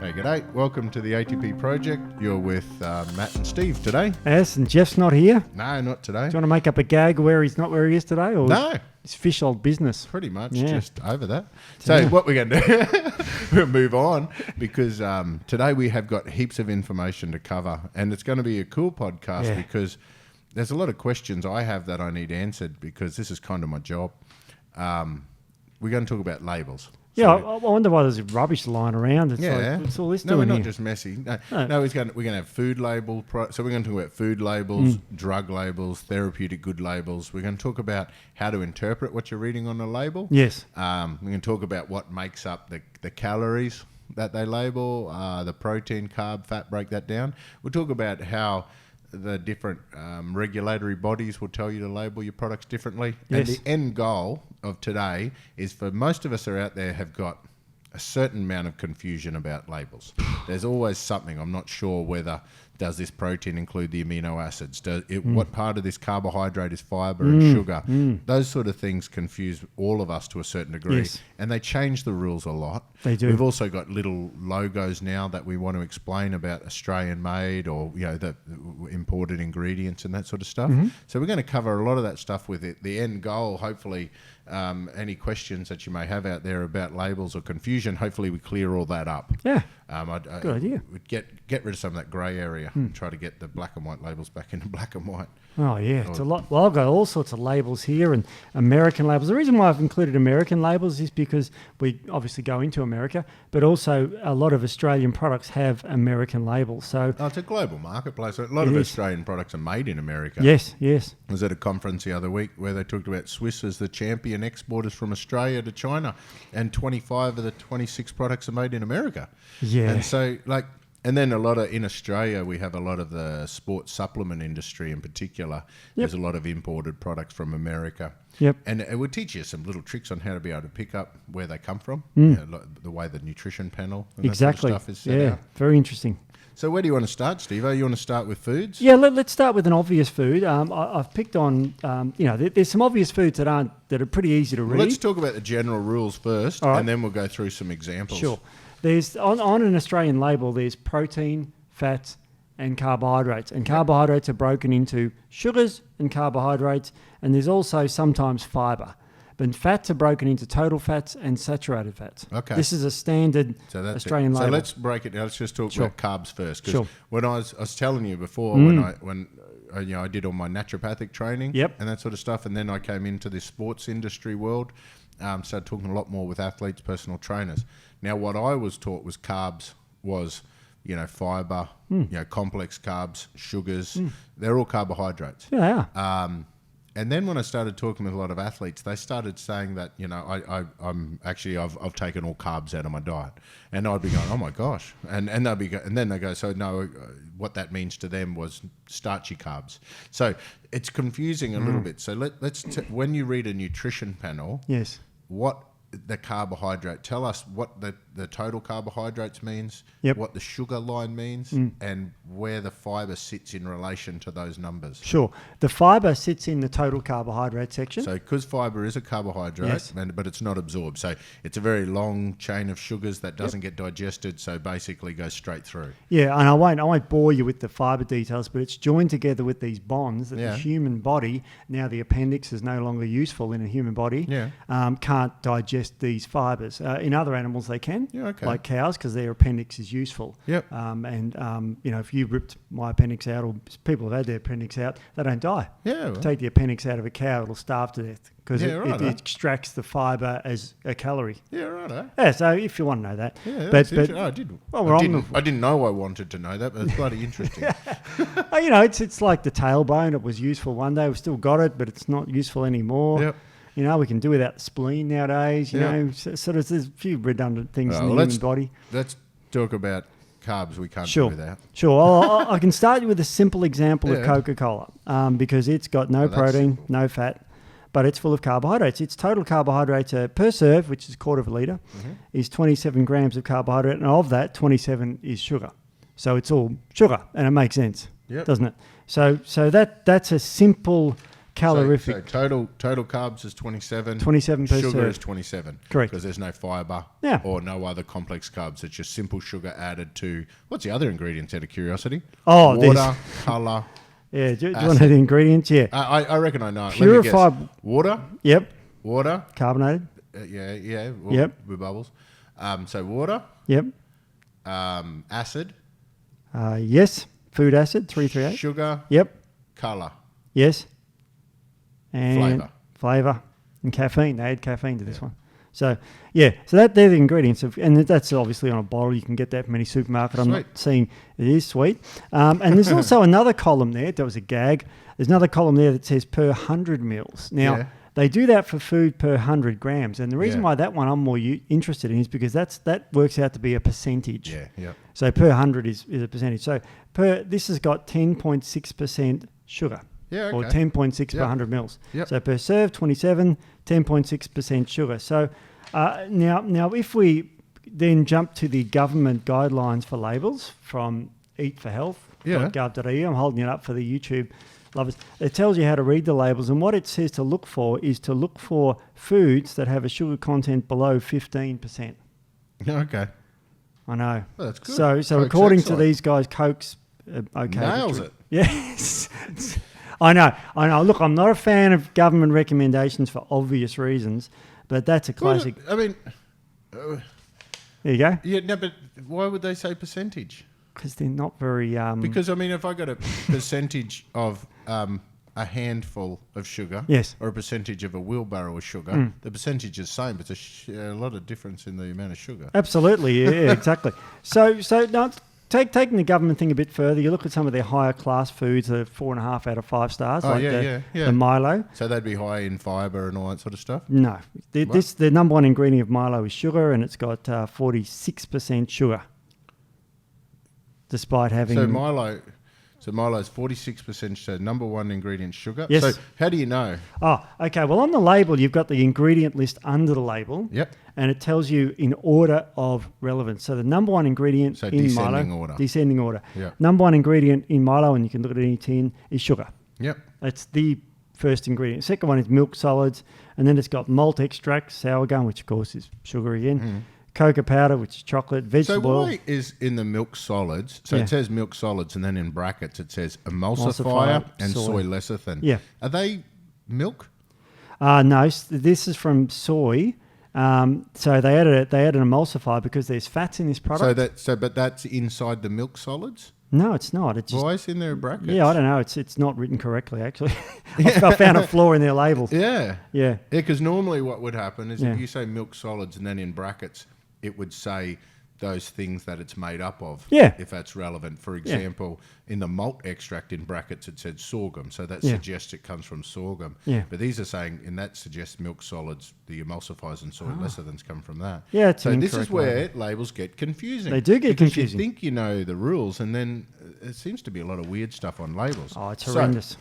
Hey, g'day. Welcome to the ATP Project. You're with Matt and Steve today. Yes, and Jeff's not here. No, not today. Do you want to make up a gag where he's not where he is today? Or No. It's fish old business. Pretty much, Yeah. just over that. So what we're going to do, we'll move on because today we have got heaps of information to cover, and it's going to be a cool podcast because there's a lot of questions I have that I need answered because this is kind of my job. We're going to talk about labels. Yeah, I wonder why there's rubbish lying around. It's like, what's all this doing we're not here? just messy. No, we're going to have food label. So we're going to talk about food labels, drug labels, therapeutic good labels. We're going to talk about how to interpret what you're reading on a label. Yes. We're going to talk about what makes up the calories that they label, the protein, carb, fat, break that down. We'll talk about how the different regulatory bodies will tell you to label your products differently. Yes. And the end goal of today is for most of us are out there have got a certain amount of confusion about labels. There's always something. I'm not sure whether does this protein include the amino acids? What part of this carbohydrate is fiber and sugar? Those sort of things confuse all of us to a certain degree. Yes. And they change the rules a lot. They do. We've also got little logos now that we want to explain about Australian made or the imported ingredients and that sort of stuff. So we're going to cover a lot of that stuff with it. The end goal, hopefully, any questions that you may have out there about labels or confusion, hopefully we clear all that up. Yeah. Good idea. We'd get rid of some of that grey area and try to get the black and white labels back into black and white. Oh, yeah. It's a lot. Well, I've got all sorts of labels here and American labels. The reason why I've included American labels is because we obviously go into America, but also a lot of Australian products have American labels. So it's a global marketplace. A lot of Australian products are made in America. Yes, yes. I was at a conference the other week where they talked about Swiss as the champion exporters from Australia to China, and 25 of the 26 products are made in America. Yeah. And so, and then in Australia, we have a lot of the sports supplement industry in particular. There's a lot of imported products from America. Yep. And it would teach you some little tricks on how to be able to pick up where they come from, the way the nutrition panel and exactly. that sort of stuff is set out. Very interesting. So where do you want to start, Steve? You want to start with foods? Yeah, let's start with an obvious food. I've picked on, there's some obvious foods that are pretty easy to read. Let's talk about the general rules first, right, and then we'll go through some examples. Sure. There's on an Australian label, there's protein, fats, and carbohydrates. And carbohydrates are broken into sugars and carbohydrates, and there's also sometimes fibre. But fats are broken into total fats and saturated fats. Okay. This is a standard Australian label. So let's break it down. Let's just talk about carbs first. Because Sure. when I was telling you before, when I did all my naturopathic training and that sort of stuff, and then I came into this sports industry world, started talking a lot more with athletes, personal trainers. Now, what I was taught was carbs was, fibre, complex carbs, sugars. They're all carbohydrates. Yeah. And then when I started talking with a lot of athletes, they started saying that, I've taken all carbs out of my diet. And I'd be going, oh my gosh. And then they go, so no, what that means to them was starchy carbs. So it's confusing a little bit. So when you read a nutrition panel, yes, what the carbohydrate, tell us what the total carbohydrates means, what the sugar line means, and where the fibre sits in relation to those numbers. Sure. The fibre sits in the total carbohydrate section. So because fibre is a carbohydrate, but it's not absorbed. So it's a very long chain of sugars that doesn't get digested, so basically goes straight through. Yeah, and I won't bore you with the fibre details, but it's joined together with these bonds that the human body, now the appendix is no longer useful in a human body, can't digest these fibres. In other animals they can, like cows, because their appendix is useful. If you ripped my appendix out, or people have had their appendix out, they don't die. Take the appendix out of a cow, it'll starve to death because it extracts the fibre as a calorie. So if you want to know that. I didn't know I wanted to know that, but it's bloody interesting. It's like the tailbone. It was useful one day. We've still got it, but it's not useful anymore. We can do without the spleen nowadays. There's a few redundant things in the human body. Let's talk about carbs we can't do without. Sure. I can start you with a simple example of Coca-Cola because it's got no protein, no fat, but it's full of carbohydrates. Its total carbohydrates per serve, which is a quarter of a litre, is 27 grams of carbohydrate, and of that, 27 is sugar. So it's all sugar, and it makes sense, doesn't it? So that's a simple calorific. So total carbs is 27. 27 per Sugar serve. is 27. Correct. Because there's no fiber Yeah. or no other complex carbs. It's just simple sugar added to, what's the other ingredients out of curiosity? Oh, water, colour. Yeah, do you want to know the ingredients? Yeah. I reckon I know it. Purified. Let me guess. Water? Yep. Water? Carbonated? Yeah. Yep. With bubbles. So water? Yep. Acid? Yes. Food acid, 338. Sugar? Yep. Colour? Yes. And Flavour. And caffeine. They add caffeine to this one. So, yeah. So they're the ingredients. And that's obviously on a bottle. You can get that from any supermarket. I'm not seeing it is sweet. And there's also another column there. There was a gag. There's another column there that says per 100 mils. Now, they do that for food per 100 grams. And the reason why that one I'm more interested in is because that works out to be a percentage. Yeah. So per 100 is a percentage. So this has got 10.6% sugar. Yeah, okay. Or 10.6 per 100 mils. Yep. So per serve, 27, 10.6% sugar. So now if we then jump to the government guidelines for labels from eatforhealth.gov.au, I'm holding it up for the YouTube lovers. It tells you how to read the labels, and what it says to look for is to look for foods that have a sugar content below 15%. Okay. I know. Well, that's good. So Coke's according to excellent. these guys, Coke's okay. Nails it. Yes. I know. Look, I'm not a fan of government recommendations for obvious reasons, but that's a classic. Well, I mean... there you go. Yeah, no, but why would they say percentage? Because they're not very... Because, I mean, if I got a percentage of a handful of sugar or a percentage of a wheelbarrow of sugar, the percentage is the same, but there's a lot of difference in the amount of sugar. Absolutely, yeah, exactly. So now, taking the government thing a bit further, you look at some of their higher class foods, the 4.5 out of 5 stars, the Milo. So they'd be high in fibre and all that sort of stuff? No. The number one ingredient of Milo is sugar, and it's got 46% sugar. Despite having... So Milo's 46%, so number one ingredient sugar. Yes. So how do you know? Oh, okay. Well, on the label, you've got the ingredient list under the label. Yep. And it tells you in order of relevance. So the number one ingredient in descending Milo... order. Descending order. Yep. Number one ingredient in Milo, and you can look at any tin, is sugar. Yep. That's the first ingredient. Second one is milk solids. And then it's got malt extract, sour gum, which of course is sugar again. Cocoa powder, which is chocolate, vegetable oil. So why is in the milk solids, so it says milk solids and then in brackets it says emulsifier and soy lecithin. Yeah. Are they milk? No, this is from soy. So they added an emulsifier because there's fats in this product. But that's inside the milk solids? No, it's not. It's just, why is in there brackets? Yeah, I don't know. It's not written correctly, actually. I found a flaw in their label. Yeah. Yeah. Yeah, because normally what would happen is if you say milk solids and then in brackets, it would say those things that it's made up of, if that's relevant. For example, in the malt extract in brackets, it said sorghum, so that suggests it comes from sorghum. Yeah. But these are saying, and that suggests milk solids, the emulsifiers and soy lecithins come from that. Yeah, it's so an this is incorrect where labels get confusing. They do get confusing. You think you know the rules, and then it seems to be a lot of weird stuff on labels. Oh, it's horrendous.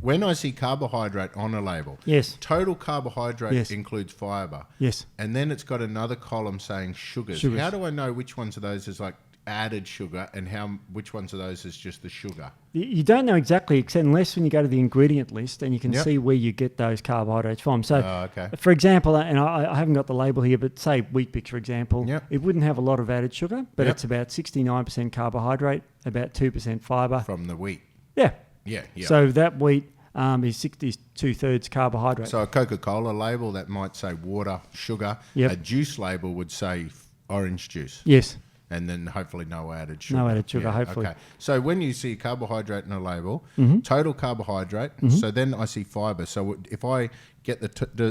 When I see carbohydrate on a label, total carbohydrate includes fibre. Yes. And then it's got another column saying sugars. How do I know which ones of those is like added sugar and which ones of those is just the sugar? You don't know exactly, except unless when you go to the ingredient list and you can see where you get those carbohydrates from. So, for example, and I haven't got the label here, but say Wheat Bix, for example, it wouldn't have a lot of added sugar, but it's about 69% carbohydrate, about 2% fibre. From the wheat? Yeah. Yeah. So that wheat is 2/3 carbohydrate. So a Coca-Cola label that might say water, sugar. A juice label would say orange juice. Yes. And then hopefully no added sugar. No added sugar, hopefully. Okay. So when you see carbohydrate in a label, total carbohydrate, so then I see fibre. So if I get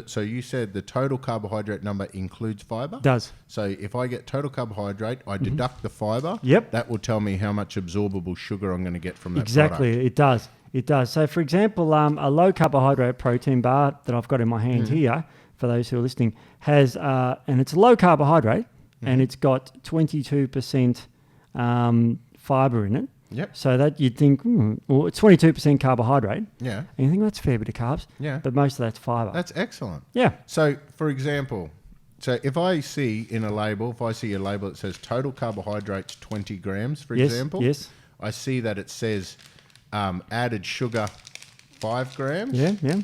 so you said the total carbohydrate number includes fibre? Does. So if I get total carbohydrate, I deduct the fibre. Yep. That will tell me how much absorbable sugar I'm going to get from that Exactly, product. it does. It does. So, for example, a low carbohydrate protein bar that I've got in my hand here, for those who are listening, has, and it's low carbohydrate, and it's got 22% fibre in it. Yep. So that you'd think, well, it's 22% carbohydrate. Yeah. And you think that's a fair bit of carbs. Yeah. But most of that's fibre. That's excellent. Yeah. So, for example, if I see a label that says total carbohydrates 20 grams, for example. Yes. I see that it says added sugar 5 grams. Yeah.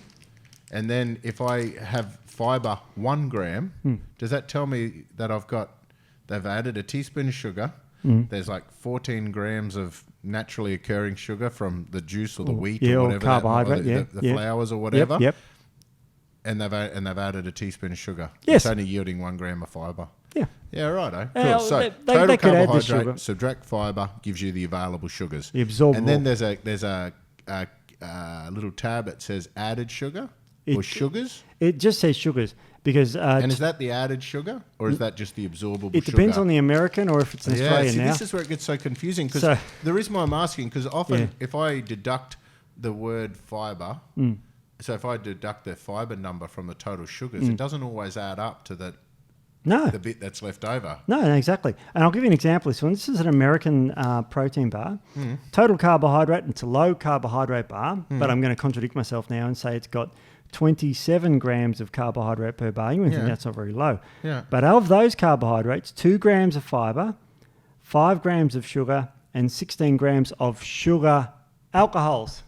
And then if I have fibre 1 gram, does that tell me that they've added a teaspoon of sugar? There's like 14 grams of naturally occurring sugar from the juice or the wheat or whatever, or carbohydrate, the flours or whatever. Yep. And they've added a teaspoon of sugar. Yes. It's only yielding 1 gram of fibre. Yeah. Yeah, righto. Well, Cool. So they could add the sugar. carbohydrate, subtract fibre, gives you the available sugars. The absorbable. And then there's a little tab that says added sugar or sugars. It just says sugars because. And is that the added sugar or is that just the absorbable sugar? It depends on the American or if it's an Australian now. This is where it gets so confusing because the reason why I'm asking, because often if I deduct the word fibre, so if I deduct the fibre number from the total sugars, it doesn't always add up to the bit that's left over. No, exactly. And I'll give you an example of this one. This is an American protein bar. Total carbohydrate, it's a low carbohydrate bar, but I'm going to contradict myself now and say it's got 27 grams of carbohydrate per bar. You would think that's not very low. Yeah. But of those carbohydrates, 2 grams of fibre, 5 grams of sugar, and 16 grams of sugar alcohols.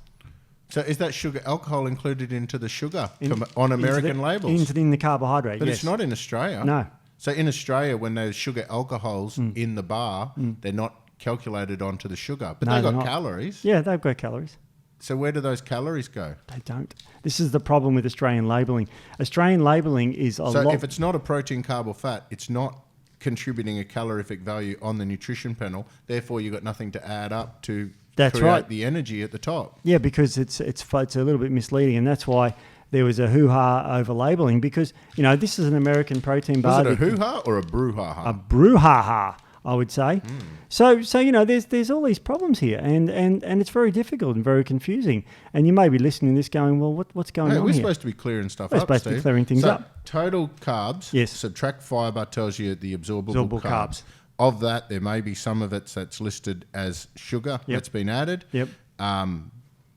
So is that sugar alcohol included into the sugar on American labels? In the carbohydrate, But yes. it's not in Australia. No. So in Australia, when there's sugar alcohols in the bar, they're not calculated onto the sugar. But they've got calories. Yeah, they've got calories. So where do those calories go? They don't. This is the problem with Australian labelling. Australian labelling is a lot... So if it's not a protein, carb or fat, it's not contributing a calorific value on the nutrition panel. Therefore, you've got nothing to add up to create the energy at the top. Yeah, because it's a little bit misleading, and that's why there was a hoo-ha over labelling because, this is an American protein bar. Was it a hoo-ha or a brouhaha? A brouhaha, I would say. So there's all these problems here, and it's very difficult and very confusing. And you may be listening to this going, well, what's going on We're here? supposed to be clearing stuff We're up, supposed to be Steve. clearing things up. Total carbs, yes. Subtract fibre tells you the absorbable carbs. Of that, there may be some of it that's listed as sugar that's been added. Yep.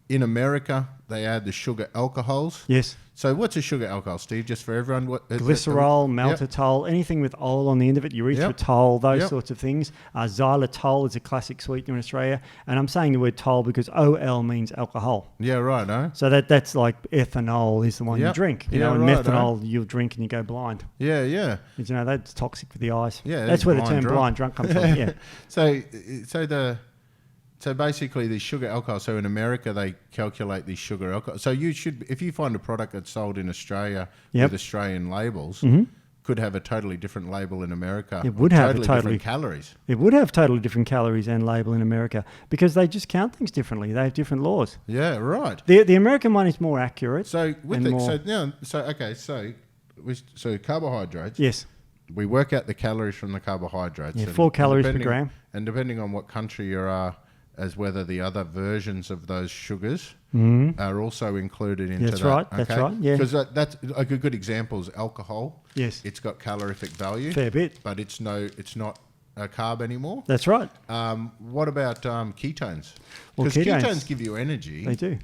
In America, they add the sugar alcohols. Yes. So what's a sugar alcohol, Steve? Just for everyone. Glycerol, maltitol, anything with ol on the end of it, erythritol, those sorts of things. Xylitol is a classic sweetener in Australia. And I'm saying the word tol because OL means alcohol. Yeah, right, no? So that's like ethanol is the one you drink. And methanol you'll drink and you go blind. Yeah, yeah. And, that's toxic for the eyes. Yeah, that's where the term blind drunk comes from. Yeah. So basically, the sugar alcohol. So in America, they calculate the sugar alcohol. So you should, if you find a product that's sold in Australia with Australian labels, could have a totally different label in America. It would have totally different calories. It would have totally different calories and label in America because they just count things differently. They have different laws. Yeah, right. The American one is more accurate. So so carbohydrates. Yes. We work out the calories from the carbohydrates. Yeah, 4 calories per gram. And depending on what country you are, as whether the other versions of those sugars are also included into that's that. Right. Okay? That's right. Yeah. Because that's like a good example is alcohol. Yes. It's got calorific value. Fair bit. But it's not a carb anymore. That's right. What about ketones? Well, because ketones give you energy. They do.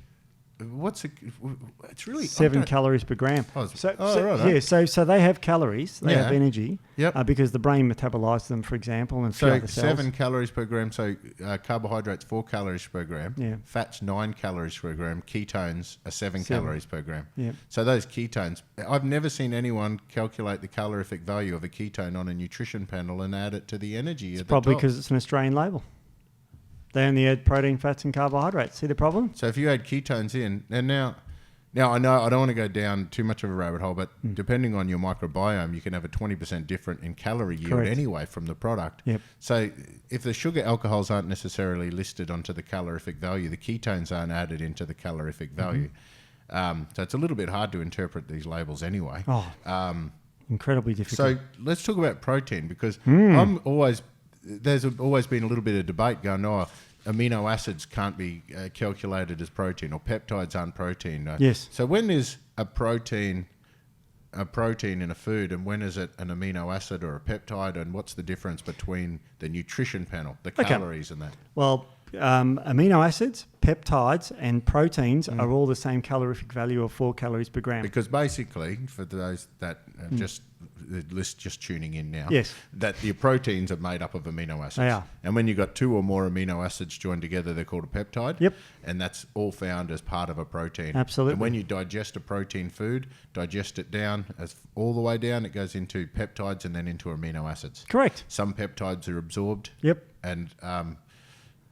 It's really 7 calories per gram. So they have calories, they have energy, because the brain metabolizes them, for example, and a few other cells. 7 calories per gram. So carbohydrates 4 calories per gram. Yeah. Fats 9 calories per gram. Ketones are 7 calories per gram. Yeah. So those ketones, I've never seen anyone calculate the calorific value of a ketone on a nutrition panel and add it to the energy. It's probably because it's an Australian label. They only add protein, fats, and carbohydrates. See the problem? So if you add ketones in, and now I know I don't want to go down too much of a rabbit hole, but depending on your microbiome, you can have a 20% different in calorie yield anyway from the product. Yep. So if the sugar alcohols aren't necessarily listed onto the calorific value, the ketones aren't added into the calorific value. So it's a little bit hard to interpret these labels anyway. Incredibly difficult. So let's talk about protein because there's always been a little bit of debate going, amino acids can't be calculated as protein or peptides aren't protein. Yes. So when is a protein in a food and when is it an amino acid or a peptide and what's the difference between the nutrition panel, the calories and that? Well, amino acids, peptides and proteins are all the same calorific value of 4 calories per gram. Because basically, for those that just list just tuning in now. Yes. That your proteins are made up of amino acids. They are. And when you've got 2 or more amino acids joined together, they're called a peptide. Yep. And that's all found as part of a protein. Absolutely. And when you digest a protein food, digest it down, as all the way down, it goes into peptides and then into amino acids. Correct. Some peptides are absorbed. Yep. And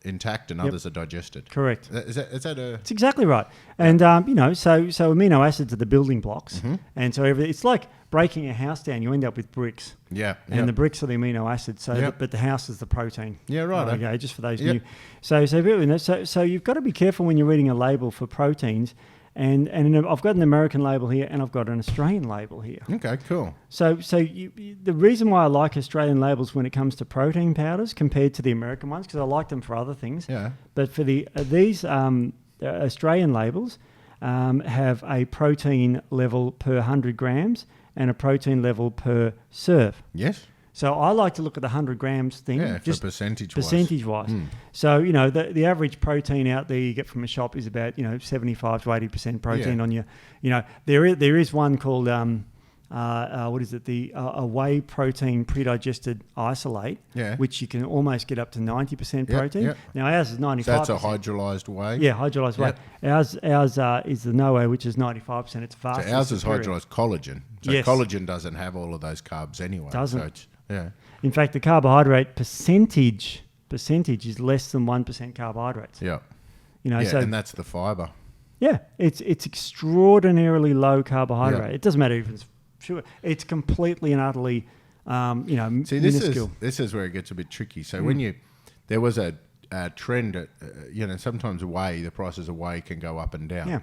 intact, and others are digested. Correct. Is that a... It's exactly right. And, so amino acids are the building blocks. Mm-hmm. And so it's like breaking a house down. You end up with bricks. Yeah. And the bricks are the amino acids. So, but the house is the protein. Yeah, right. Okay, just for those new. So you've got to be careful when you're reading a label for proteins. And I've got an American label here, and I've got an Australian label here. Okay, cool. So the reason why I like Australian labels when it comes to protein powders compared to the American ones, because I like them for other things. Yeah. But for these Australian labels have a protein level per 100 grams and a protein level per serve. Yes. So I like to look at the 100 grams thing. Yeah, just percentage-wise. So, the average protein out there you get from a shop is about, 75 to 80% protein on your, there is one called, what is it? A whey protein pre-digested isolate, which you can almost get up to 90% protein. Yep. Now ours is 95%. So that's a hydrolyzed whey? Yeah, hydrolyzed whey. Ours is the no whey, which is 95%. It's vastly So ours is superior. hydrolyzed collagen. So collagen doesn't have all of those carbs anyway. Doesn't. So yeah. In fact, the carbohydrate percentage is less than 1% carbohydrates. Yeah. So, and that's the fiber. Yeah, it's extraordinarily low carbohydrate. Yeah. It doesn't matter if it's sugar. It's completely and utterly, See, minuscule. this is where it gets a bit tricky. So when there was a trend, sometimes the prices of whey can go up and down. Yeah.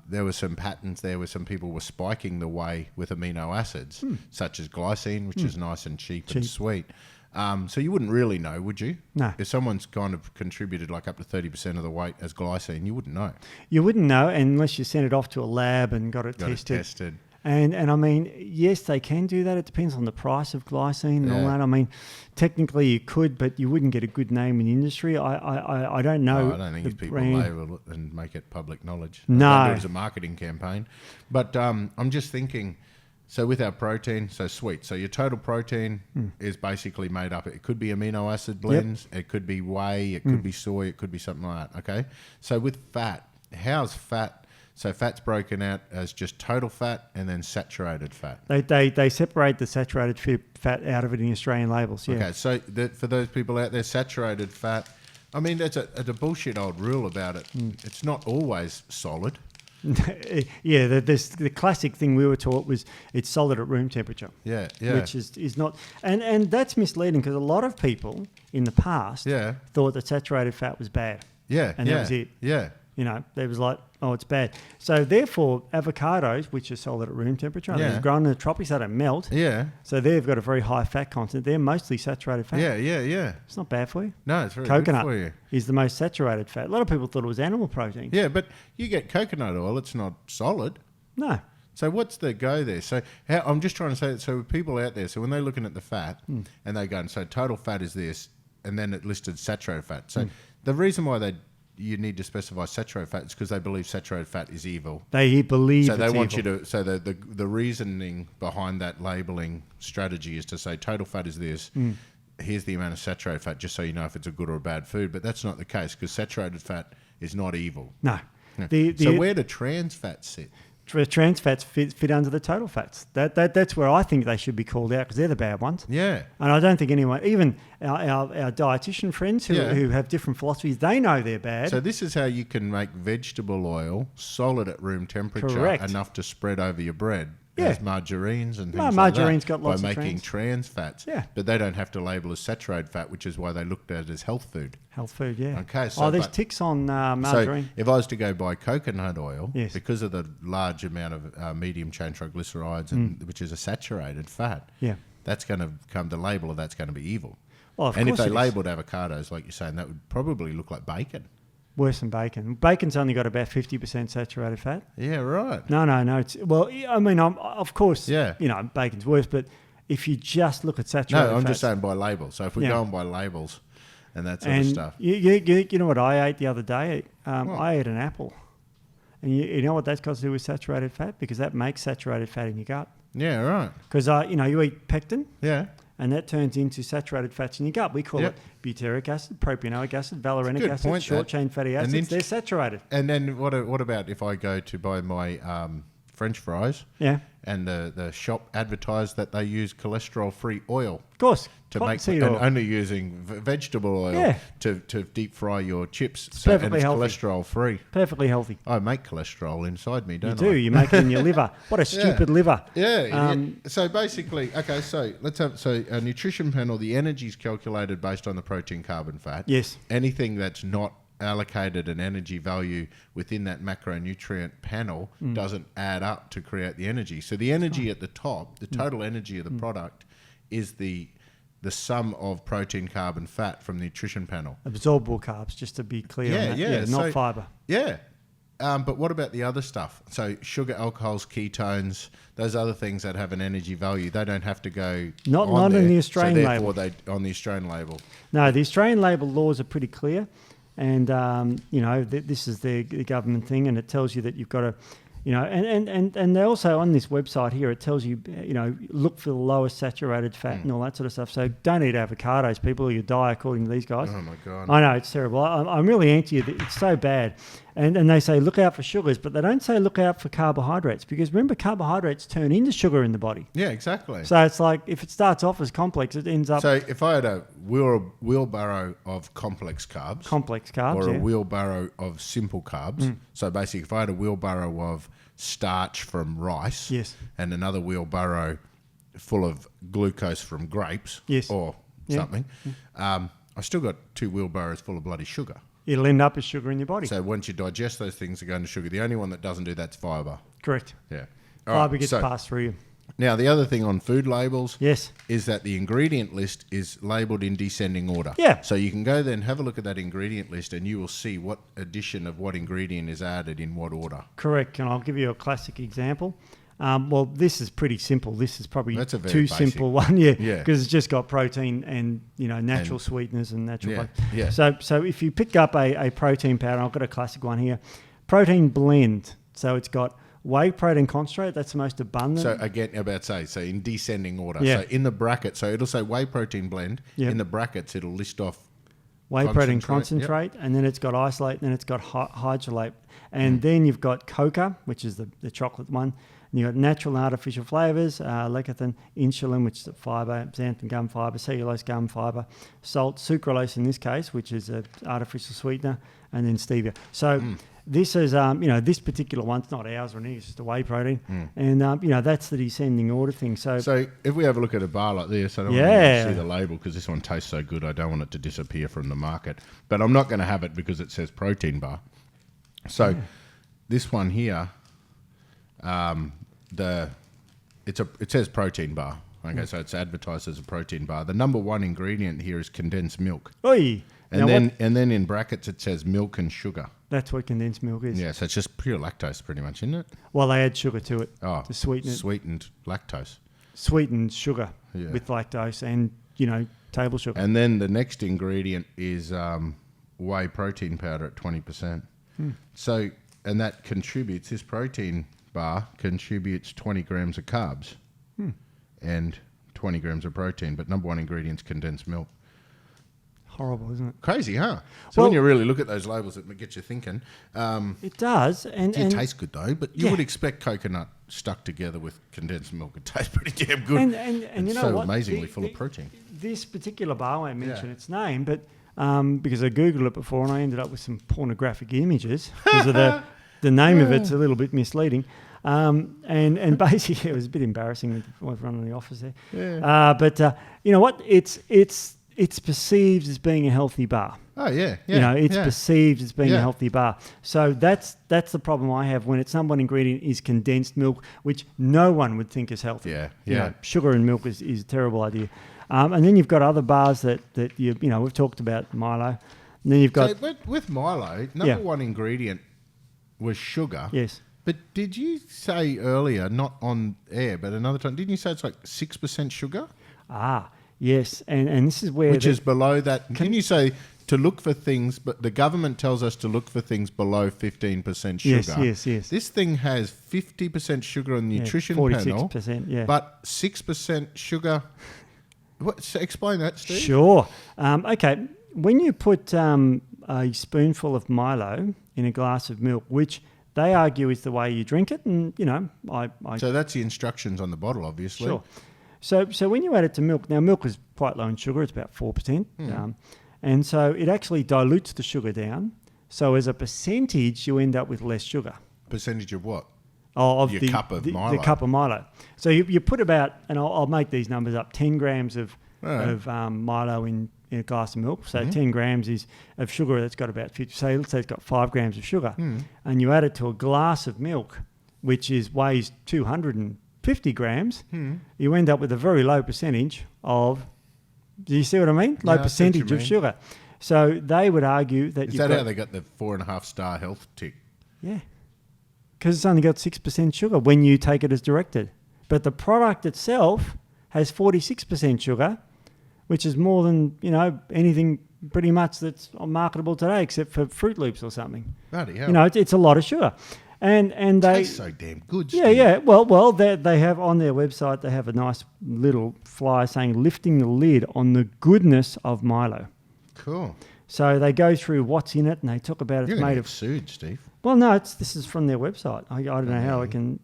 There were some patterns there where some people were spiking the whey with amino acids, such as glycine, which is nice and cheap and sweet. So you wouldn't really know, would you? No. If someone's kind of contributed like up to 30% of the weight as glycine, you wouldn't know. You wouldn't know unless you sent it off to a lab and got it tested. And I mean, yes, they can do that. It depends on the price of glycine and all that. I mean, technically you could, but you wouldn't get a good name in the industry. I don't know. No, I don't think these people label it and make it public knowledge. No. They do it as a marketing campaign. But I'm just thinking, so with our protein, so sweet. So your total protein is basically made up. It could be amino acid blends. It could be whey. It could be soy. It could be something like that. Okay. So with fat, how's fat? So fat's broken out as just total fat and then saturated fat. They separate the saturated fat out of it in Australian labels. Yeah. Okay, so for those people out there, saturated fat, I mean, it's a bullshit old rule about it. It's not always solid. Yeah, the classic thing we were taught was it's solid at room temperature. Yeah. Which is not, and that's misleading because a lot of people in the past thought that saturated fat was bad. Yeah, and that was it. Yeah. They was like, oh, it's bad. So therefore, avocados, which are solid at room temperature, they're grown in the tropics, they don't melt. Yeah. So they've got a very high fat content. They're mostly saturated fat. Yeah. It's not bad for you. No, it's very Coconut good for you. is the most saturated fat. A lot of people thought it was animal protein. Yeah, but you get coconut oil, it's not solid. No. So what's the go there? So I'm just trying to say that, so people out there, so when they're looking at the fat and they go, and so total fat is this, and then it listed saturated fat. So the reason why you need to specify saturated fat is because they believe saturated fat is evil. They believe so it's they want evil. you to. So the reasoning behind that labeling strategy is to say total fat is this. Here's the amount of saturated fat, just so you know if it's a good or a bad food. But that's not the case because saturated fat is not evil. No. So where do trans fats sit? Trans fats fit under the total fats. That's where I think they should be called out because they're the bad ones. Yeah. And I don't think anyone, even our dietitian friends who have different philosophies, they know they're bad. So this is how you can make vegetable oil solid at room temperature enough to spread over your bread. There's margarines and things like that. Margarine's got lots of by making trans fats. Yeah. But they don't have to label as saturated fat, which is why they looked at it as health food. Health food, yeah. Okay. So there's ticks on margarine. So if I was to go buy coconut oil, yes, because of the large amount of medium chain triglycerides, and which is a saturated fat, that's going to come, the label of that's going to be evil. Well, of and course if they labelled avocados, like you're saying, that would probably look like bacon. Worse than bacon. Bacon's only got about 50% saturated fat. Yeah, right. No. I mean, of course, bacon's worse, but if you just look at saturated No, I'm fats, just saying by label. So if we go on by labels and that sort of stuff. You know what I ate the other day? I ate an apple. And you know what that's got to do with saturated fat? Because that makes saturated fat in your gut. Yeah, right. Because, you eat pectin. Yeah. And that turns into saturated fats in your gut. We call it butyric acid, propanoic acid, valeric acid, short-chain fatty acids. They're saturated. And then what about if I go to buy my French fries? Yeah. And the shop advertised that they use cholesterol-free oil. Of course. To make and only using vegetable oil to deep fry your chips. It's perfectly healthy. Cholesterol-free. Perfectly healthy. I make cholesterol inside me, don't I? You do. You make it in your liver. What a stupid liver. Yeah. So basically, okay, so let's have a nutrition panel. The energy is calculated based on the protein, carbon, fat. Yes. Anything that's not allocated an energy value within that macronutrient panel doesn't add up to create the energy. So the energy at the top, the total energy of the product, is the sum of protein, carbon, fat from the nutrition panel. Absorbable carbs, just to be clear on that. Yeah, not fibre. Yeah. But what about the other stuff? So sugar, alcohols, ketones, those other things that have an energy value, they don't have to go not in the Australian label. They on the Australian label. No, the Australian label laws are pretty clear. And, this is the government thing, and it tells you that you've got to, and they also on this website here, it tells you, look for the lowest saturated fat and all that sort of stuff. So don't eat avocados, people, or you die, according to these guys. Oh, my God. I know, it's terrible. I'm really anti it. It's so bad. And they say look out for sugars, but they don't say look out for carbohydrates, because remember, carbohydrates turn into sugar in the body. Yeah, exactly. So it's like if it starts off as complex, it ends up... So if I had a wheelbarrow of complex carbs... Or a wheelbarrow of simple carbs. So basically, if I had a wheelbarrow of starch from rice and another wheelbarrow full of glucose from grapes or something, I still got 2 wheelbarrows full of bloody sugar. It'll end up as sugar in your body. So once you digest those things, they're going to sugar. The only one that doesn't do that's fibre. Correct. Yeah. Fibre gets passed through you. Now, the other thing on food labels is that the ingredient list is labelled in descending order. Yeah. So you can go there and have a look at that ingredient list, and you will see what addition of what ingredient is added in what order. Correct. And I'll give you a classic example. Well, this is pretty simple. This is probably That's a very too basic simple one, because it's just got protein and natural sweeteners and natural. So if you pick up a protein powder, I've got a classic one here, protein blend. So it's got whey protein concentrate. That's the most abundant. So again, so in descending order. So in the bracket, so it'll say whey protein blend. In the brackets, it'll list off whey protein concentrate, and then it's got isolate, and then it's got hydrolate, and then you've got coca, which is the chocolate one. And you've got natural and artificial flavours, lecithin, insulin, which is fibre, xanthan gum fibre, cellulose gum fibre, salt, sucralose in this case, which is an artificial sweetener, and then stevia. So this is, this particular one's not ours or anything, it's just a whey protein. And, that's the descending order thing. So if we have a look at a bar like this, I don't want to see the label because this one tastes so good, I don't want it to disappear from the market. But I'm not going to have it because it says protein bar. So this one here... it says protein bar. Okay, so it's advertised as a protein bar. The number one ingredient here is condensed milk. Oi! And then in brackets it says milk and sugar. That's what condensed milk is. Yeah, so it's just pure lactose pretty much, isn't it? Well, they add sugar to it to sweeten it. Sweetened lactose. Sweetened sugar with lactose and, table sugar. And then the next ingredient is whey protein powder at 20%. So, and that contributes, this protein bar contributes 20 grams of carbs and 20 grams of protein, but number one ingredient is condensed milk. Horrible, isn't it? Crazy, huh? So when you really look at those labels, it gets you thinking. It does. And it tastes good though, but you would expect coconut stuck together with condensed milk. It tastes pretty damn good. And you know so what? Amazingly full of protein. This particular bar, I won't mention its name, but because I Googled it before and I ended up with some pornographic images because of the name of it's a little bit misleading. And basically it was a bit embarrassing with running the office there. Yeah. But you know what? It's perceived as being a healthy bar. Oh yeah. It's perceived as being a healthy bar. So that's the problem I have when its number one ingredient is condensed milk, which no one would think is healthy. Yeah. Sugar and milk is a terrible idea. And then you've got other bars that we've talked about Milo. And then you've got with Milo, number one ingredient was sugar. Yes. But did you say earlier, not on air, but another time, didn't you say it's like 6% sugar? Yes, and this is where... Which is below that. Can you say to look for things, but the government tells us to look for things below 15% sugar. Yes. This thing has 50% sugar on the nutrition 46%, panel, yeah. but 6% sugar. So explain that, Steve. Sure. Okay, when you put a spoonful of Milo in a glass of milk, which they argue is the way you drink it, and So that's the instructions on the bottle, obviously. Sure. So when you add it to milk, now milk is quite low in sugar; it's about 4%, and so it actually dilutes the sugar down. So as a percentage, you end up with less sugar. Percentage of what? Of your cup of Milo. The cup of Milo. So you put about, and I'll make these numbers up, 10 grams of Milo in a glass of milk. So 10 grams is of sugar that's got about 50. So let's say it's got 5 grams of sugar, and you add it to a glass of milk, which weighs 250 grams. You end up with a very low percentage of. Do you see what I mean? Low percentage of sugar. So they would argue that is that how they got the 4.5-star health tick? Yeah. Because it's only got 6% sugar when you take it as directed. But the product itself has 46% sugar, which is more than, anything pretty much that's marketable today, except for Fruit Loops or something. Bloody hell. It's a lot of sugar. And they tastes so damn good, Steve. Yeah. Well, they have on their website, they have a nice little flyer saying lifting the lid on the goodness of Milo. Cool. So they go through what's in it, and they talk about it's made of sued, Steve. Well, no, this is from their website. I don't know how I can,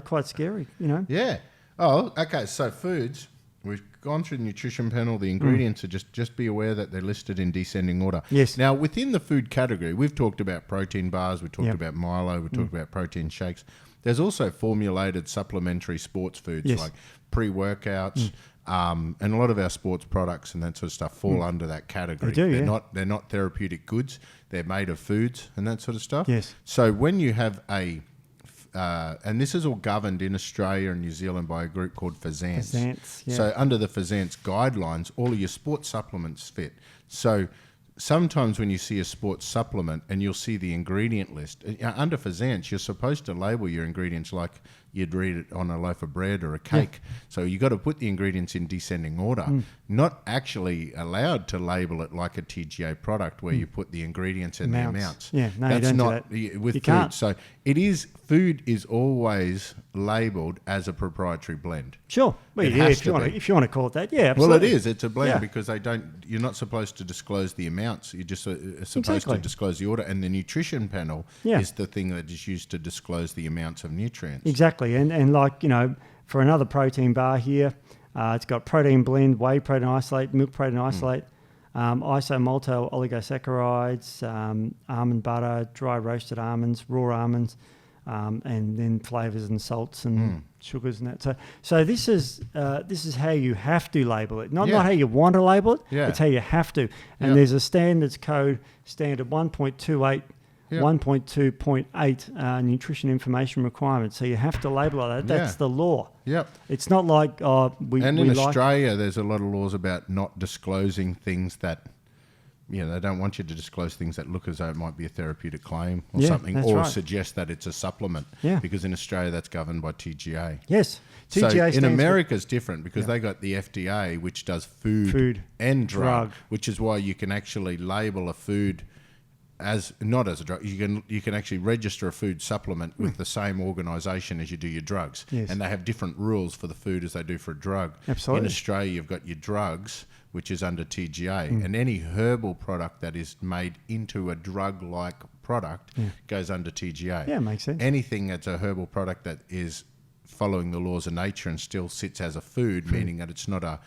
quite scary, Yeah. Oh, okay. So foods, we've gone through the nutrition panel. The ingredients are just be aware that they're listed in descending order. Yes. Now, within the food category, we've talked about protein bars, we talked about Milo, we talked about protein shakes. There's also formulated supplementary sports foods like pre-workouts, and a lot of our sports products and that sort of stuff fall under that category. They're not therapeutic goods. They're made of foods and that sort of stuff. Yes. So when you have and this is all governed in Australia and New Zealand by a group called FSANZ. FSANZ, yeah. So under the FSANZ guidelines, all of your sports supplements fit. So sometimes when you see a sports supplement and you'll see the ingredient list, under FSANZ, you're supposed to label your ingredients like you'd read it on a loaf of bread or a cake. Yeah. So you got to put the ingredients in descending order. Not actually allowed to label it like a TGA product where you put the ingredients and the amounts. Yeah, no, that's you don't not do that. with You food. can't. So food is always labelled as a proprietary blend. Sure. Well, if you want to call it that, absolutely. Well, it is. It's a blend because you're not supposed to disclose the amounts. You're just supposed to disclose the order. And the nutrition panel is the thing that is used to disclose the amounts of nutrients. Exactly. And like, for another protein bar here, it's got protein blend, whey protein isolate, milk protein isolate, isomalto oligosaccharides, almond butter, dry roasted almonds, raw almonds, and then flavors and salts and sugars and that. So this is how you have to label it, not how you want to label it. Yeah. It's how you have to. And there's a standards code, standard 1.28. 1.2.8 nutrition information requirements. So you have to label it. That's the law. Yep. It's not like in Australia, there's a lot of laws about not disclosing things that, they don't want you to disclose things that look as though it might be a therapeutic claim or something, or suggest that it's a supplement. Yeah. Because in Australia, that's governed by TGA. Yes. TGA in America is different because they got the FDA, which does food and drug, which is why you can actually label a food as not as a drug. You can actually register a food supplement with the same organisation as you do your drugs, and they have different rules for the food as they do for a drug. Absolutely. In Australia, you've got your drugs, which is under TGA, and any herbal product that is made into a drug-like product goes under TGA. Yeah, makes sense. Anything that's a herbal product that is following the laws of nature and still sits as a food, meaning that it's not a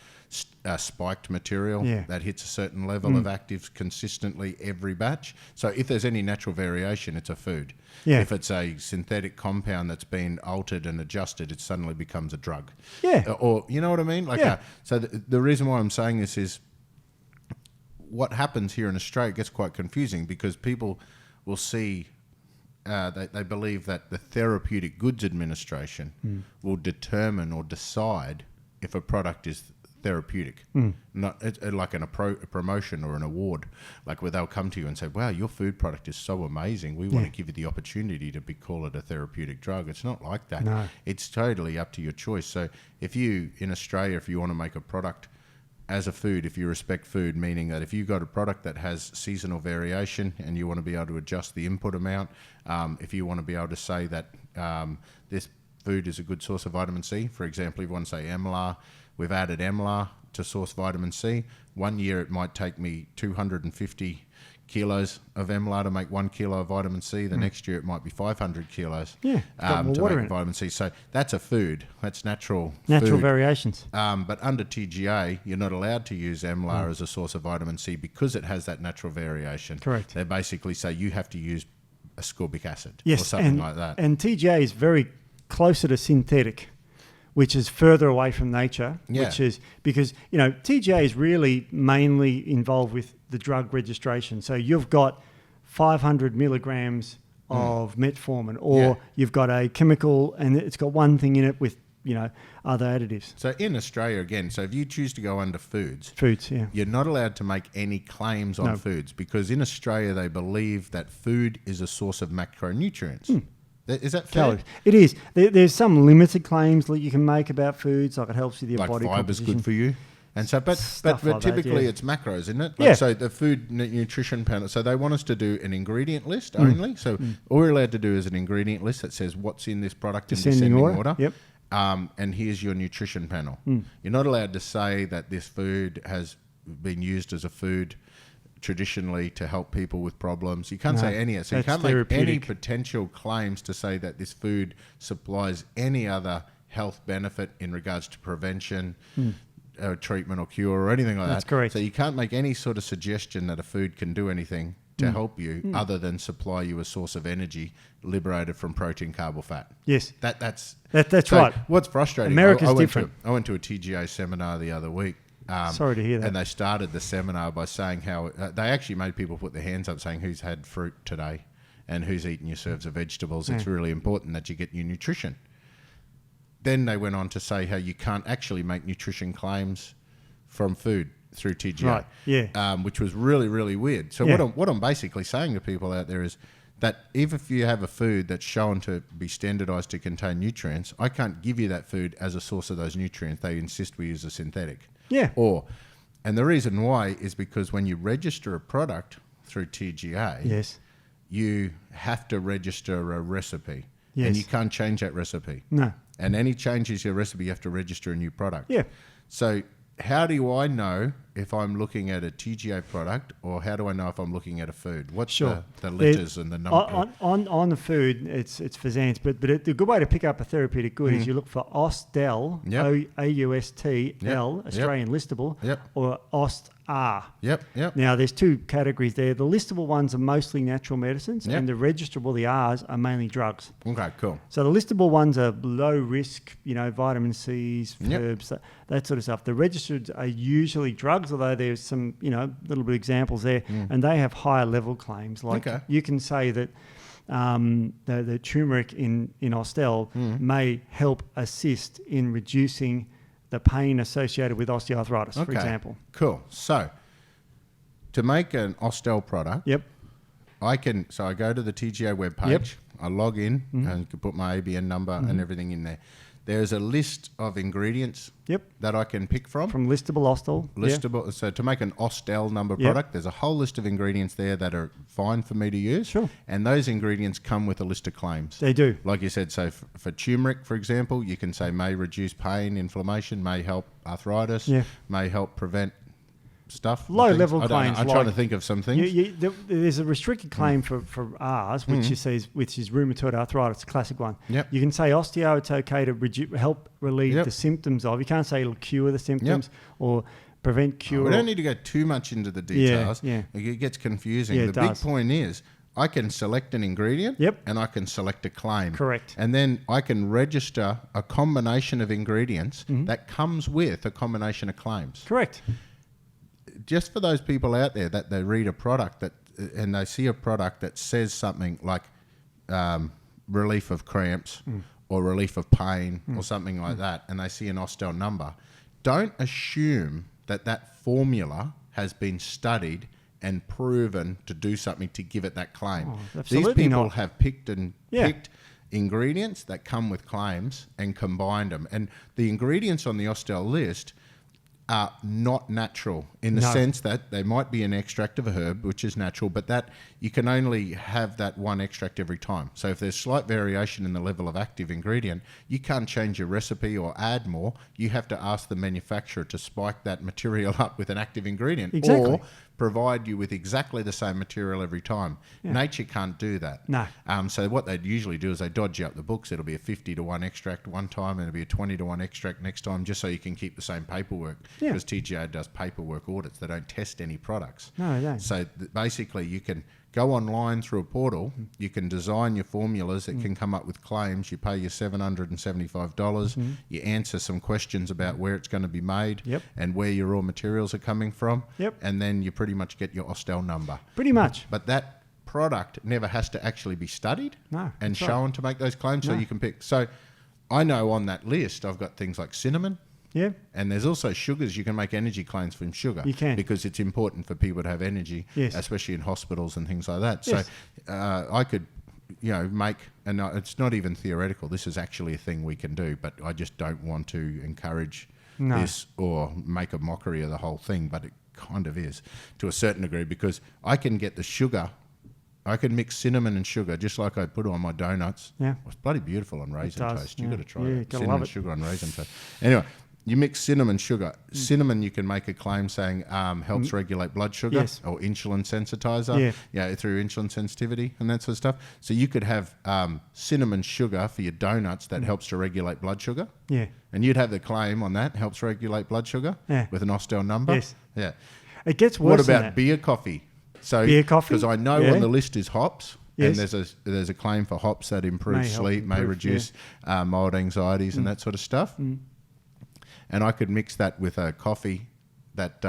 spiked material that hits a certain level of actives consistently every batch. So if there's any natural variation, it's a food. Yeah. If it's a synthetic compound that's been altered and adjusted, it suddenly becomes a drug. Yeah. Or you know what I mean? So the reason why I'm saying this is what happens here in Australia gets quite confusing because people will see they believe that the Therapeutic Goods Administration will determine or decide if a product is therapeutic, not like a promotion or an award, like where they'll come to you and say, wow, your food product is so amazing, we want to give you the opportunity to call it a therapeutic drug. It's not like that. No. It's totally up to your choice. So if you, in Australia, if you want to make a product as a food if you respect food, meaning that if you've got a product that has seasonal variation and you want to be able to adjust the input amount, if you want to be able to say that this food is a good source of vitamin C, for example, if you want to say Emla, we've added Emla to source vitamin C. 1 year it might take me 250 kilos of Emla to make 1 kilo of vitamin C. The next year it might be 500 kilos to make vitamin C. So that's a food. That's natural food. Variations. But under TGA, you're not allowed to use Emla as a source of vitamin C because it has that natural variation. Correct. They basically say you have to use ascorbic acid or yes, something like that. And TGA is very closer to synthetic, which is further away from nature, which is because, TGA is really mainly involved with the drug registration. So you've got 500 milligrams of metformin, or you've got a chemical and it's got one thing in it with, other additives. So in Australia, again, so if you choose to go under foods, you're not allowed to make any claims on foods because in Australia they believe that food is a source of macronutrients. Is that fair? Calories. It is. There's some limited claims that you can make about foods, like it helps with your body fiber's composition. good for you. And so, but like typically it's macros, isn't it? So the food nutrition panel. So they want us to do an ingredient list only. So all we're allowed to do is an ingredient list that says what's in this product in descending order. Yep. And here's your nutrition panel. You're not allowed to say that this food has been used as a food traditionally to help people with problems. You can't say any. So you can't make any potential claims to say that this food supplies any other health benefit in regards to prevention, treatment or cure or anything like that. That's correct. So you can't make any sort of suggestion that a food can do anything to help you other than supply you a source of energy liberated from protein, carb or fat. Yes. That's right. What's frustrating, America's different. I went to a TGA seminar the other week. Sorry to hear that. And they started the seminar by saying how they actually made people put their hands up saying who's had fruit today and who's eaten your serves of vegetables. It's really important that you get your nutrition. Then they went on to say how you can't actually make nutrition claims from food through TGA, which was really, really weird. So what I'm basically saying to people out there is that even if you have a food that's shown to be standardized to contain nutrients, I can't give you that food as a source of those nutrients. They insist we use a synthetic. And the reason why is because when you register a product through TGA, you have to register a recipe. And you can't change that recipe. No. And any changes to your recipe, you have to register a new product. Yeah. So how do I know if I'm looking at a TGA product, or how do I know if I'm looking at a food? What's the letters and the number? On the food, it's FSANZ, but the good way to pick up a therapeutic good is you look for Austel, AUSTL, Australian listable, or AustR. Now, there's two categories there. The listable ones are mostly natural medicines, and the registrable, the Rs, are mainly drugs. Okay, cool. So the listable ones are low risk, vitamin Cs, herbs, that sort of stuff. The registered are usually drugs, although there's some, little bit of examples there, and they have higher level claims. Like you can say that the turmeric in Austel may help assist in reducing the pain associated with osteoarthritis, for example. Cool. So to make an Austel product, I go to the TGA webpage, I log in and can put my ABN number and everything in there. There's a list of ingredients that I can pick from. From listable Austel. Listable. So to make an Austel number product, there's a whole list of ingredients there that are fine for me to use. Sure. And those ingredients come with a list of claims. They do. Like you said, so for turmeric, for example, you can say may reduce pain, inflammation, may help arthritis, may help prevent stuff. Low-level claims. I'm trying to think of some things. There's a restricted claim for Rs, which is rheumatoid arthritis, a classic one. You can say osteo, it's okay to help relieve the symptoms of. You can't say it'll cure the symptoms or prevent cure. We don't need to go too much into the details. It gets confusing. The big point is I can select an ingredient and I can select a claim. Correct. And then I can register a combination of ingredients that comes with a combination of claims. Correct. Just for those people out there that they read a product and they see a product that says something like relief of cramps or relief of pain or something like that, and they see an Austel number, don't assume that formula has been studied and proven to do something to give it that claim. These people have picked ingredients that come with claims and combined them. And the ingredients on the Austel list are not natural in the sense that they might be an extract of a herb, which is natural, but that you can only have that one extract every time. So if there's slight variation in the level of active ingredient, you can't change your recipe or add more. You have to ask the manufacturer to spike that material up with an active ingredient or provide you with exactly the same material every time. Yeah. Nature can't do that. No. So what they'd usually do is they dodge you up the books. It'll be a 50 to 1 extract one time and it'll be a 20 to 1 extract next time, just so you can keep the same paperwork. Because TGA does paperwork audits. They don't test any products. No, they don't. So basically you can go online through a portal, you can design your formulas that can come up with claims, you pay your $775, you answer some questions about where it's going to be made and where your raw materials are coming from, and then you pretty much get your Austel number. Pretty much. But that product never has to actually be studied and shown to make those claims, so you can pick. So I know on that list I've got things like cinnamon, and there's also sugars. You can make energy claims from sugar. You can. Because it's important for people to have energy, especially in hospitals and things like that. Yes. So I could, make, and it's not even theoretical. This is actually a thing we can do, but I just don't want to encourage this or make a mockery of the whole thing, but it kind of is to a certain degree, because I can get the sugar. I can mix cinnamon and sugar just like I put on my donuts. Yeah. It's bloody beautiful on raisin toast. You've got to try it. Gotta Cinnamon sugar on raisin toast. Anyway, you mix cinnamon sugar. Cinnamon, you can make a claim saying helps regulate blood sugar or insulin sensitizer. Through insulin sensitivity and that sort of stuff. So you could have cinnamon sugar for your donuts that helps to regulate blood sugar. Yeah. And you'd have the claim on that, helps regulate blood sugar with an Austel number. Yes. Yeah. It gets worse. What about beer coffee? So beer coffee? Because I know on the list is hops. And there's a claim for hops that improve sleep, may reduce mild anxieties and that sort of stuff. And I could mix that with a coffee that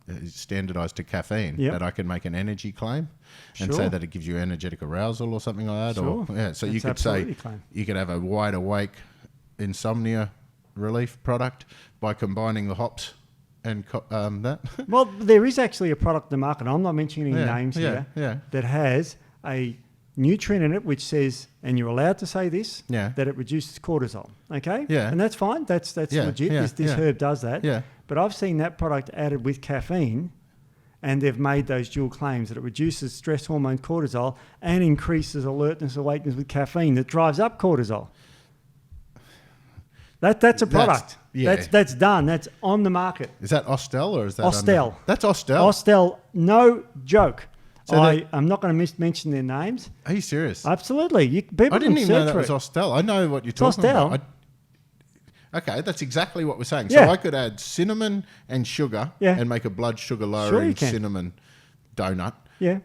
is standardised to caffeine, that I can make an energy claim and say that it gives you energetic arousal or something like that. Or, so you could say you could have a wide awake insomnia relief product by combining the hops and that. Well, there is actually a product in the market, I'm not mentioning any names here, that has a nutrient in it which says, and you're allowed to say this, that it reduces cortisol. Okay? Yeah. And that's fine. That's legit. This herb does that. Yeah. But I've seen that product added with caffeine, and they've made those dual claims that it reduces stress hormone cortisol and increases alertness, awakeness with caffeine that drives up cortisol. That's a product. That's done. That's on the market. Is that Austel or is that Austel? That's Austel. Austel, no joke. So I'm not going to mention their names. Are you serious? Absolutely. People I didn't even know that was it. Austel. I know what you're talking about. Okay, that's exactly what we're saying. So I could add cinnamon and sugar and make a blood sugar lowering cinnamon donut. Yeah.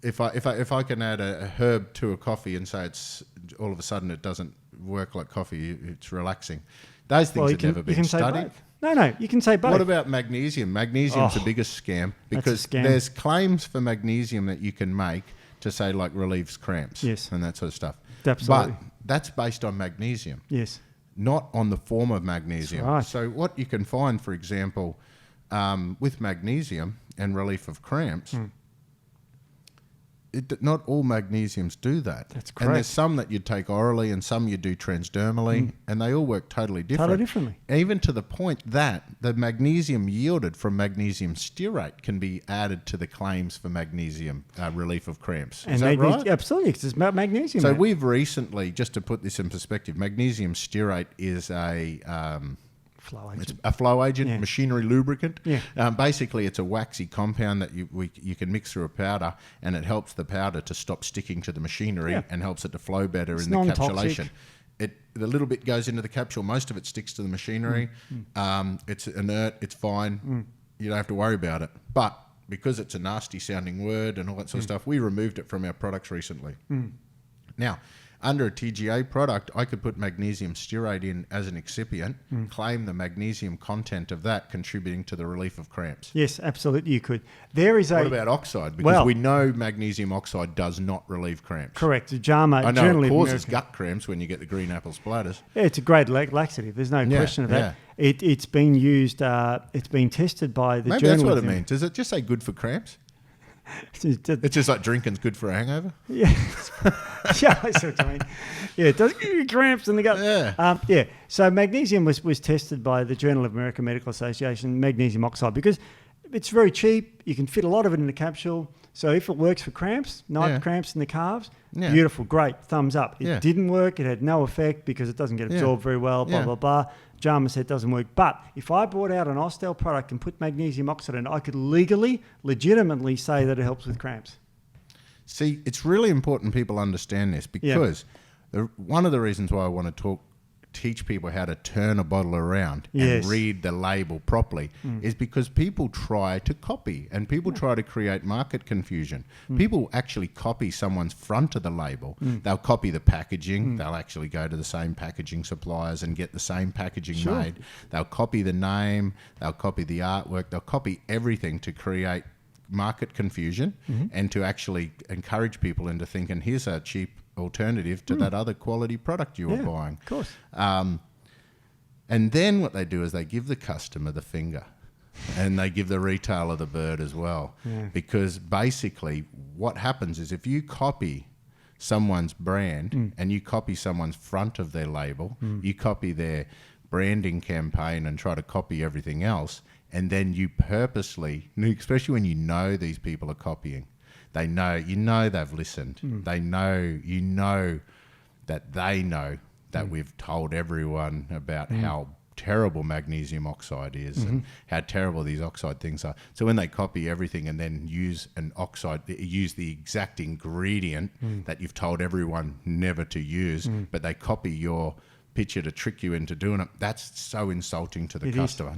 If I can add a herb to a coffee and say it's all of a sudden it doesn't work like coffee, it's relaxing. Those things have never been studied. No, you can say both. What about magnesium? Magnesium's the biggest scam because there's claims for magnesium that you can make to say like relieves cramps and that sort of stuff. Absolutely. But that's based on magnesium. Yes. Not on the form of magnesium. Right. So what you can find, for example, with magnesium and relief of cramps, not all magnesiums do that. That's correct. And there's some that you take orally and some you do transdermally, and they all work totally different. Totally differently. Even to the point that the magnesium yielded from magnesium stearate can be added to the claims for magnesium relief of cramps. Is that right? Absolutely, because it's about magnesium. So we've recently, just to put this in perspective, magnesium stearate is a... flow agent. It's a flow agent, machinery lubricant. Yeah. Basically, it's a waxy compound that you can mix through a powder, and it helps the powder to stop sticking to the machinery and helps it to flow better in the encapsulation. The little bit goes into the capsule. Most of it sticks to the machinery. It's inert. It's fine. You don't have to worry about it. But because it's a nasty sounding word and all that sort of stuff, we removed it from our products recently. Now, under a TGA product, I could put magnesium stearate in as an excipient, claim the magnesium content of that contributing to the relief of cramps. Yes, absolutely you could. What about oxide? Because we know magnesium oxide does not relieve cramps. Correct. JAMA I know it causes gut cramps when you get the green apple splatters. Yeah, it's a great laxative. There's no question of that. It's been used, it's been tested by the Maybe journal. That's what it means. Does it just say good for cramps? It's just like drinking's good for a hangover. Yeah, yeah, I see what you mean. Yeah, it does give you cramps in the gut. Yeah. So magnesium was tested by the Journal of American Medical Association, magnesium oxide, because it's very cheap. You can fit a lot of it in a capsule. So if it works for cramps, night cramps in the calves, beautiful, great, thumbs up. It didn't work. It had no effect because it doesn't get absorbed very well, blah, blah, blah. JAMA said it doesn't work. But if I brought out an Austel product and put magnesium oxide in, I could legitimately say that it helps with cramps. See, it's really important people understand this because one of the reasons why I want to teach people how to turn a bottle around and read the label properly is because people try to copy and people try to create market confusion. People actually copy someone's front of the label. They'll copy the packaging. They'll actually go to the same packaging suppliers and get the same packaging made. They'll copy the name. They'll copy the artwork. They'll copy everything to create market confusion and to actually encourage people into thinking, here's a cheap alternative to that other quality product you were buying. Of course. And then what they do is they give the customer the finger and they give the retailer the bird as well. Because basically what happens is if you copy someone's brand and you copy someone's front of their label, you copy their branding campaign and try to copy everything else, and then you purposely, especially when you know these people are copying, they know, they've listened. They know, that they know that we've told everyone about how terrible magnesium oxide is and how terrible these oxide things are. So when they copy everything and then use the exact ingredient that you've told everyone never to use, but they copy your picture to trick you into doing it, that's so insulting to the customer.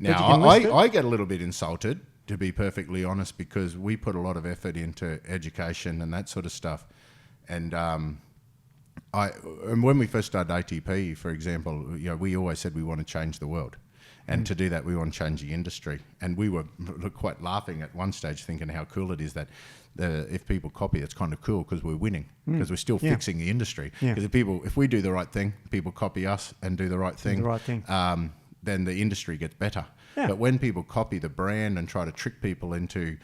I get a little bit insulted, to be perfectly honest, because we put a lot of effort into education and that sort of stuff. And when we first started ATP, for example, we always said we want to change the world. And to do that, we want to change the industry. And we were quite laughing at one stage, thinking how cool it is that if people copy, it's kind of cool because we're winning, because we're still fixing the industry. Because if we do the right thing, people copy us and do the right thing, then the industry gets better. But when people copy the brand and try to trick people into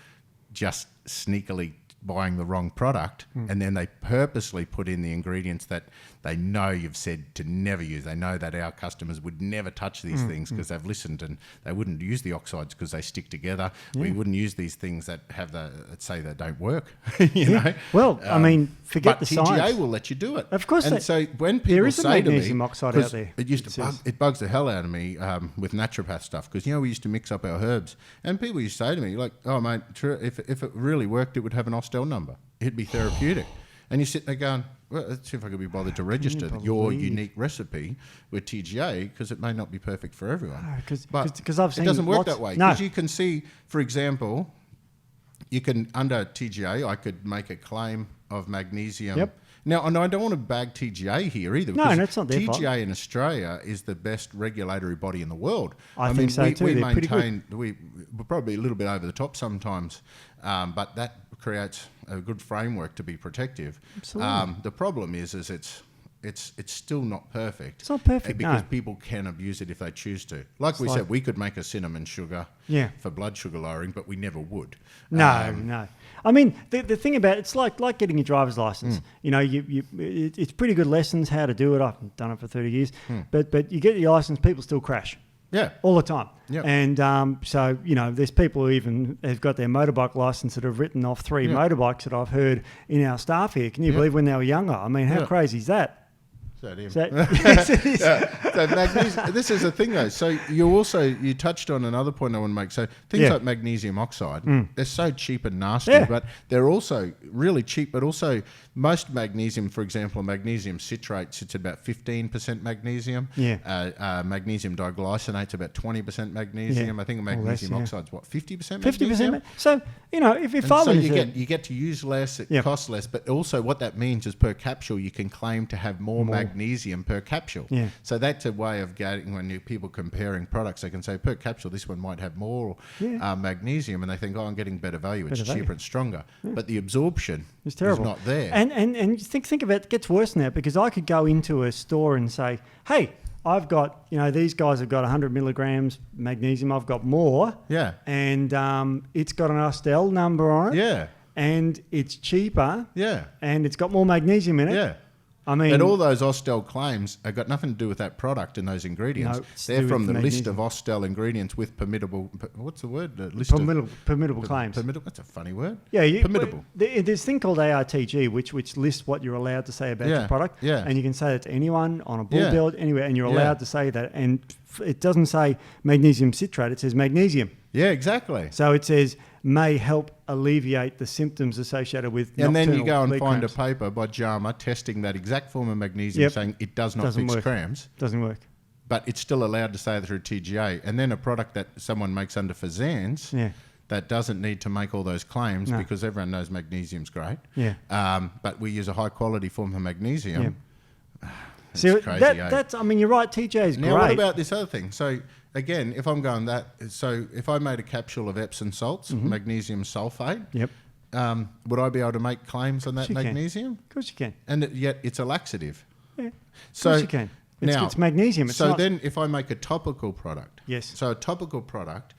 just sneakily buying the wrong product, and then they purposely put in the ingredients that they know you've said to never use. They know that our customers would never touch these things because they've listened, and they wouldn't use the oxides because they stick together. We wouldn't use these things that have that say they don't work. you know. Well, I mean, forget the science. But TGA will let you do it. Of course. And so when people there is say to me, magnesium oxide out there. It bugs the hell out of me with naturopath stuff, because we used to mix up our herbs, and people used to say to me like, "Oh mate, if it really worked, it would have an Austel number. It'd be therapeutic." And you sit there going, well, let's see if I could be bothered to register your unique recipe with TGA, because it may not be perfect for everyone. Because I've seen it doesn't work that way. Because you can see, for example, under TGA, I could make a claim of magnesium. Now, and I don't want to bag TGA here either. No, that's not their fault. TGA in Australia is the best regulatory body in the world. I think so too. They're pretty good. We're probably a little bit over the top sometimes, but that creates a good framework to be protective. Absolutely. The problem is it's still not perfect. It's not perfect, because people can abuse it if they choose to. Like we said, we could make a cinnamon sugar for blood sugar lowering, but we never would. No. I mean, the thing about it's like getting your driver's license. It's pretty good lessons how to do it. I've done it for 30 years, but you get your license, people still crash. All the time. And so, there's people who even have got their motorbike license that have written off 3 motorbikes that I've heard in our staff here. Can you believe when they were younger? I mean, how crazy is that? Is that him? Yes, it is. So magnesium, this is the thing though. So you touched on another point I want to make. So things like magnesium oxide, they're so cheap and nasty, but they're also really cheap. But also most magnesium, for example, magnesium citrate sits at about 15% magnesium. Magnesium diglycinate's about 20% magnesium. I think magnesium oxide's what, 50% magnesium? 50%. So you get to use less, it costs less, but also what that means is per capsule you can claim to have more magnesium per capsule. So that's a way of getting, when people comparing products, they can say per capsule this one might have more magnesium, and they think, I'm getting better value, it's cheaper and stronger. But the absorption is not there. And think about it, gets worse now, because I could go into a store and say, hey, I've got, these guys have got 100 milligrams magnesium. I've got more. Yeah. And it's got an Austel number on it. Yeah. And it's cheaper. Yeah. And it's got more magnesium in it. Yeah. I mean, and all those Austel claims have got nothing to do with that product and those ingredients. No, they're from the list of Austel ingredients with permittable. What's the word? Permittable claims. That's a funny word. Yeah, permittable. There's a thing called ARTG, which lists what you're allowed to say about your product. Yeah. And you can say that to anyone on a bull build anywhere, and you're allowed to say that. And it doesn't say magnesium citrate; it says magnesium. Yeah, exactly. So it says may help alleviate the symptoms associated with and then you go and find cramps. a paper by JAMA testing that exact form of magnesium saying it doesn't fix work. cramps. Doesn't work. But it's still allowed to say that through TGA. And then a product that someone makes under FSANZ that doesn't need to make all those claims because everyone knows magnesium's great. Yeah. But we use a high quality form of magnesium. Yeah. It's crazy, that's, I mean, you're right, TGA is great. Now, what about this other thing? So, again, if I'm going if I made a capsule of Epsom salts, magnesium sulfate, would I be able to make claims on that magnesium? Of course you can. And yet it's a laxative. Yeah, of course you can. It's magnesium. Then if I make a topical product, so a topical product,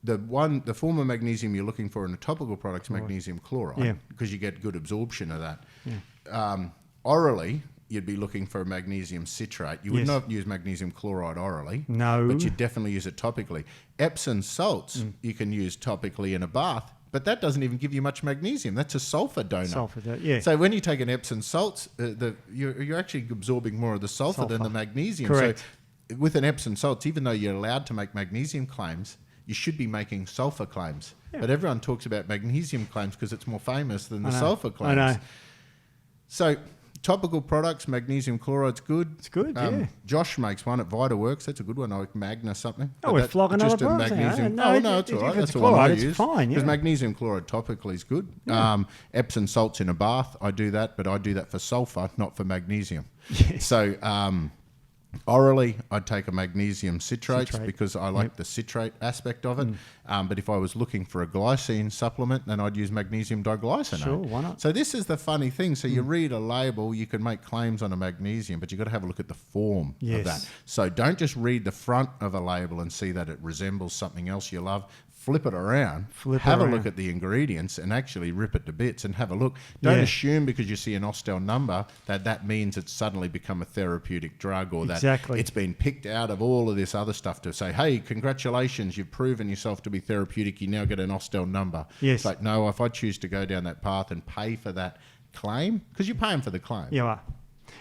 the form of magnesium you're looking for in a topical product is magnesium chloride because you get good absorption of that. Yeah. Orally, you'd be looking for a magnesium citrate. You would not use magnesium chloride orally. No. But you'd definitely use it topically. Epsom salts you can use topically in a bath, but that doesn't even give you much magnesium. That's a sulfur donor. So when you take an Epsom salts, you're actually absorbing more of the sulfur than the magnesium. Correct. So with an Epsom salts, even though you're allowed to make magnesium claims, you should be making sulfur claims. Yeah. But everyone talks about magnesium claims because it's more famous than the sulfur claims. I know. So topical products, magnesium chloride's good. It's good, yeah. Josh makes one at VitaWorks. That's a good one, like Magna something. Oh, we're flogging other products. Magnesium. No, it's all right. That's the one I use. It's fine, because magnesium chloride topically is good. Yeah. Epsom salts in a bath, I do that, but I do that for sulfur, not for magnesium. Yes. So orally, I'd take a magnesium citrate because I like the citrate aspect of it. But if I was looking for a glycine supplement, then I'd use magnesium diglycinate. Sure, why not? So this is the funny thing. So you read a label, you can make claims on a magnesium, but you've got to have a look at the form of that. So don't just read the front of a label and see that it resembles something else you love. Flip it around, have a look at the ingredients and actually rip it to bits and have a look. Don't assume because you see an Austel number that means it's suddenly become a therapeutic drug or that it's been picked out of all of this other stuff to say, hey, congratulations, you've proven yourself to be therapeutic, you now get an Austel number. Yes. It's like, no, if I choose to go down that path and pay for that claim, because you're paying for the claim. You are.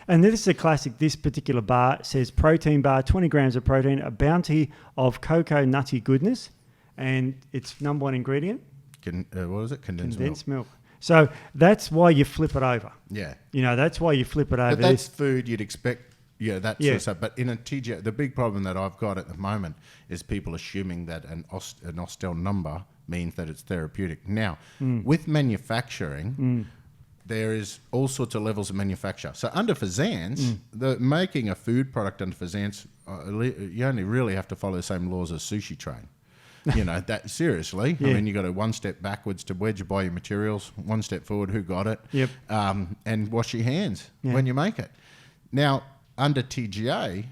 And this is a classic. This particular bar says protein bar, 20 grams of protein, a bounty of cocoa nutty goodness. And its number one ingredient? What is it? Condensed milk. So that's why you flip it over. Yeah. That's why you flip it over. But that's food you'd expect, that sort of stuff. But in a TGA, the big problem that I've got at the moment is people assuming that an Austel number means that it's therapeutic. Now, with manufacturing, there is all sorts of levels of manufacture. So under FSANZ, making a food product under FSANZ, you only really have to follow the same laws as sushi train. That seriously. I mean, you got to one step backwards to where'd you buy your materials, one step forward, who got it, and wash your hands when you make it. Now, under TGA,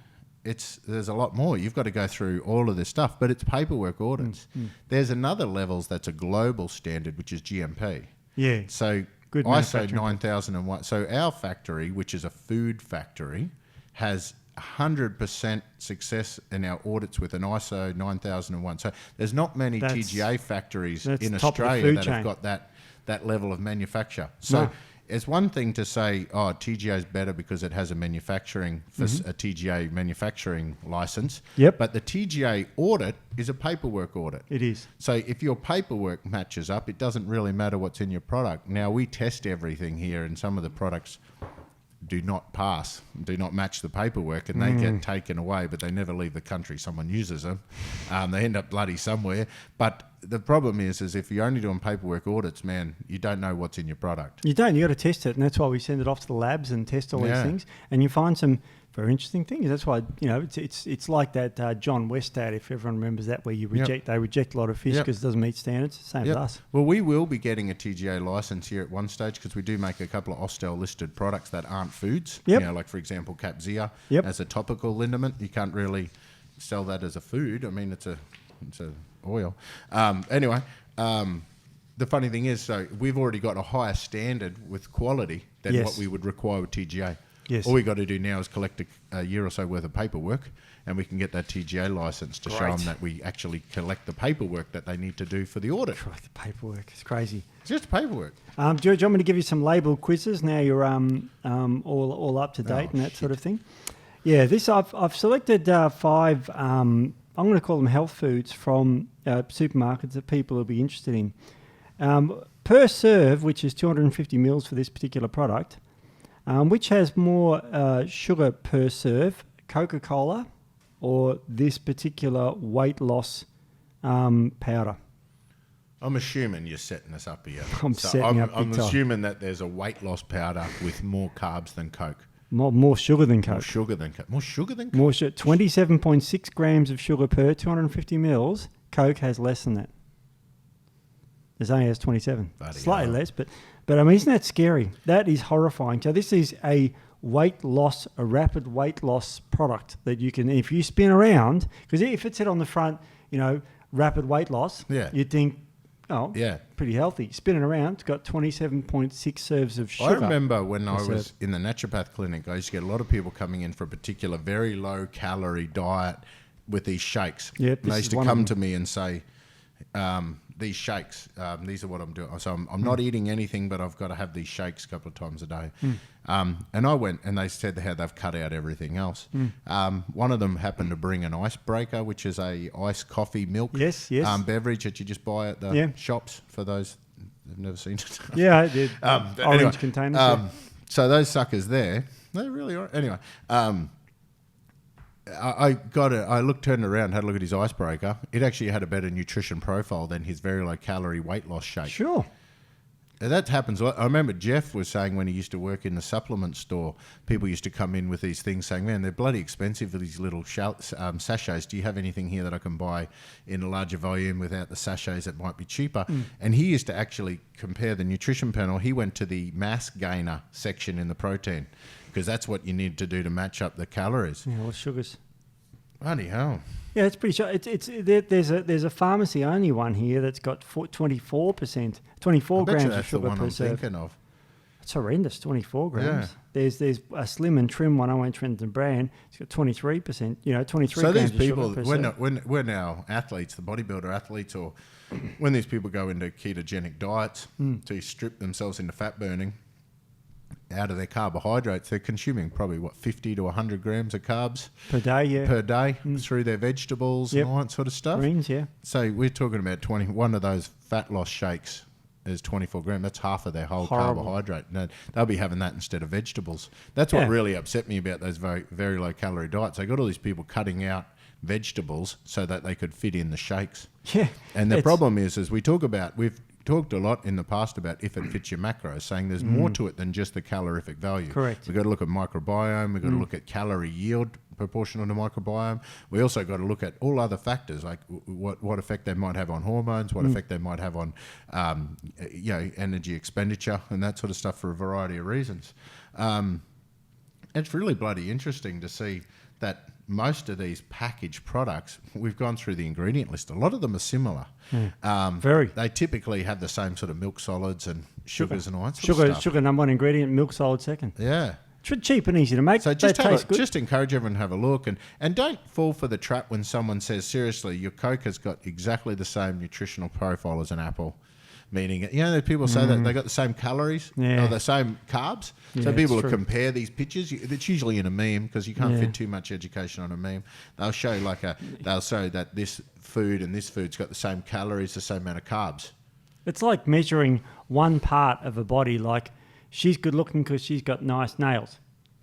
there's a lot more. You've got to go through all of this stuff, but it's paperwork audits. There's another levels that's a global standard, which is GMP. Yeah. So good ISO 9001. So our factory, which is a food factory, has 100% success in our audits with an ISO 9001. So there's not many TGA factories in Australia that have got that level of manufacture. So it's one thing to say, TGA is better because it has a manufacturing a TGA manufacturing license. Yep. But the TGA audit is a paperwork audit. It is. So if your paperwork matches up, it doesn't really matter what's in your product. Now we test everything here, and some of the products do not match the paperwork, and they get taken away, but they never leave the country. Someone uses them. They end up bloody somewhere. But the problem is if you're only doing paperwork audits, man, you don't know what's in your product. You don't. You got to test it, and that's why we send it off to the labs and test all these things. And you find some Very interesting thing. That's why, it's like that John West ad, if everyone remembers that, where you they reject a lot of fish because it doesn't meet standards. Same with us. Well, we will be getting a TGA license here at one stage because we do make a couple of Austel listed products that aren't foods. Yep. Like, for example, Capzia as a topical liniment. You can't really sell that as a food. I mean, it's a oil. Anyway, the funny thing is, so we've already got a higher standard with quality than what we would require with TGA. Yes. All we got to do now is collect a year or so worth of paperwork, and we can get that TGA license to show them that we actually collect the paperwork that they need to do for the audit. Right, the paperwork is crazy. It's just paperwork. George, do you want me to give you some label quizzes? Now you're all up to date and that sort of thing. Yeah, this I've selected 5. I'm going to call them health foods from supermarkets that people will be interested in. Per serve, which is 250 mils for this particular product. Which has more sugar per serve, Coca-Cola or this particular weight loss powder? I'm assuming you're setting us up here. I'm assuming that there's a weight loss powder with more carbs than Coke. More sugar than Coke. More sugar than Coke. 27.6 grams of sugar per 250 mils. Coke has less than that. It only has 27. Slightly less, but I mean, isn't that scary? That is horrifying. So this is a rapid weight loss product that you can, if you spin around, because if it said on the front, rapid weight loss, you'd think, pretty healthy. Spinning around, it's got 27.6 serves of sugar. I remember when I was in the naturopath clinic, I used to get a lot of people coming in for a particular very low calorie diet with these shakes. Yep, and they used to come to me and say, these shakes, these are what I'm doing. So I'm not eating anything, but I've got to have these shakes a couple of times a day. And I went and they said how they've cut out everything else. One of them happened to bring an icebreaker, which is a iced coffee milk beverage that you just buy at the shops for those who've never seen it. Yeah, I did. Orange containers. So those suckers there, they really are. Anyway, I turned around, had a look at his icebreaker. It actually had a better nutrition profile than his very low calorie weight loss shake. Sure. And that happens. I remember Jeff was saying when he used to work in the supplement store, people used to come in with these things saying, man, they're bloody expensive for these little sachets. Do you have anything here that I can buy in a larger volume without the sachets that might be cheaper? And he used to actually compare the nutrition panel. He went to the mass gainer section in the protein, because that's what you need to do to match up the calories. Yeah, well, sugars. Bloody hell. Yeah, it's pretty sure. There's a pharmacy only one here that's got 24 grams of sugar per serve. Thinking of. It's horrendous, 24 grams. Yeah. There's a slim and trim one. I won't trend the brand. It's got 23%. 23 so grams these people, of sugar per serve. when our athletes, the bodybuilder athletes, or when these people go into ketogenic diets to strip themselves into fat burning out of their carbohydrates, they're consuming probably 50 to 100 grams of carbs per day through their vegetables and all that sort of stuff. Greens, So we're talking about one of those fat loss shakes is 24 grams. That's half of their whole carbohydrate. No, they'll be having that instead of vegetables. That's what really upset me about those very, very low calorie diets. They got all these people cutting out vegetables so that they could fit in the shakes. Yeah. And the problem is we've talked a lot in the past about if it fits your macros, saying there's more to it than just the calorific value. Correct. We've got to look at microbiome. We've got to look at calorie yield proportional to microbiome. We also got to look at all other factors, like what effect they might have on hormones, what effect they might have on energy expenditure and that sort of stuff for a variety of reasons. It's really bloody interesting to see that most of these packaged products, we've gone through the ingredient list. A lot of them are similar. Very. They typically have the same sort of milk solids and sugars and all that sort of stuff. Sugar number one ingredient, milk solid second. Yeah. It's cheap and easy to make. So just encourage everyone to have a look and don't fall for the trap when someone says, seriously, your Coke has got exactly the same nutritional profile as an apple. Meaning, people say that they got the same calories or the same carbs. So people will compare these pictures. It's usually in a meme because you can't fit too much education on a meme. They'll show they'll show that this food and this food's got the same calories, the same amount of carbs. It's like measuring one part of a body. Like she's good looking because she's got nice nails.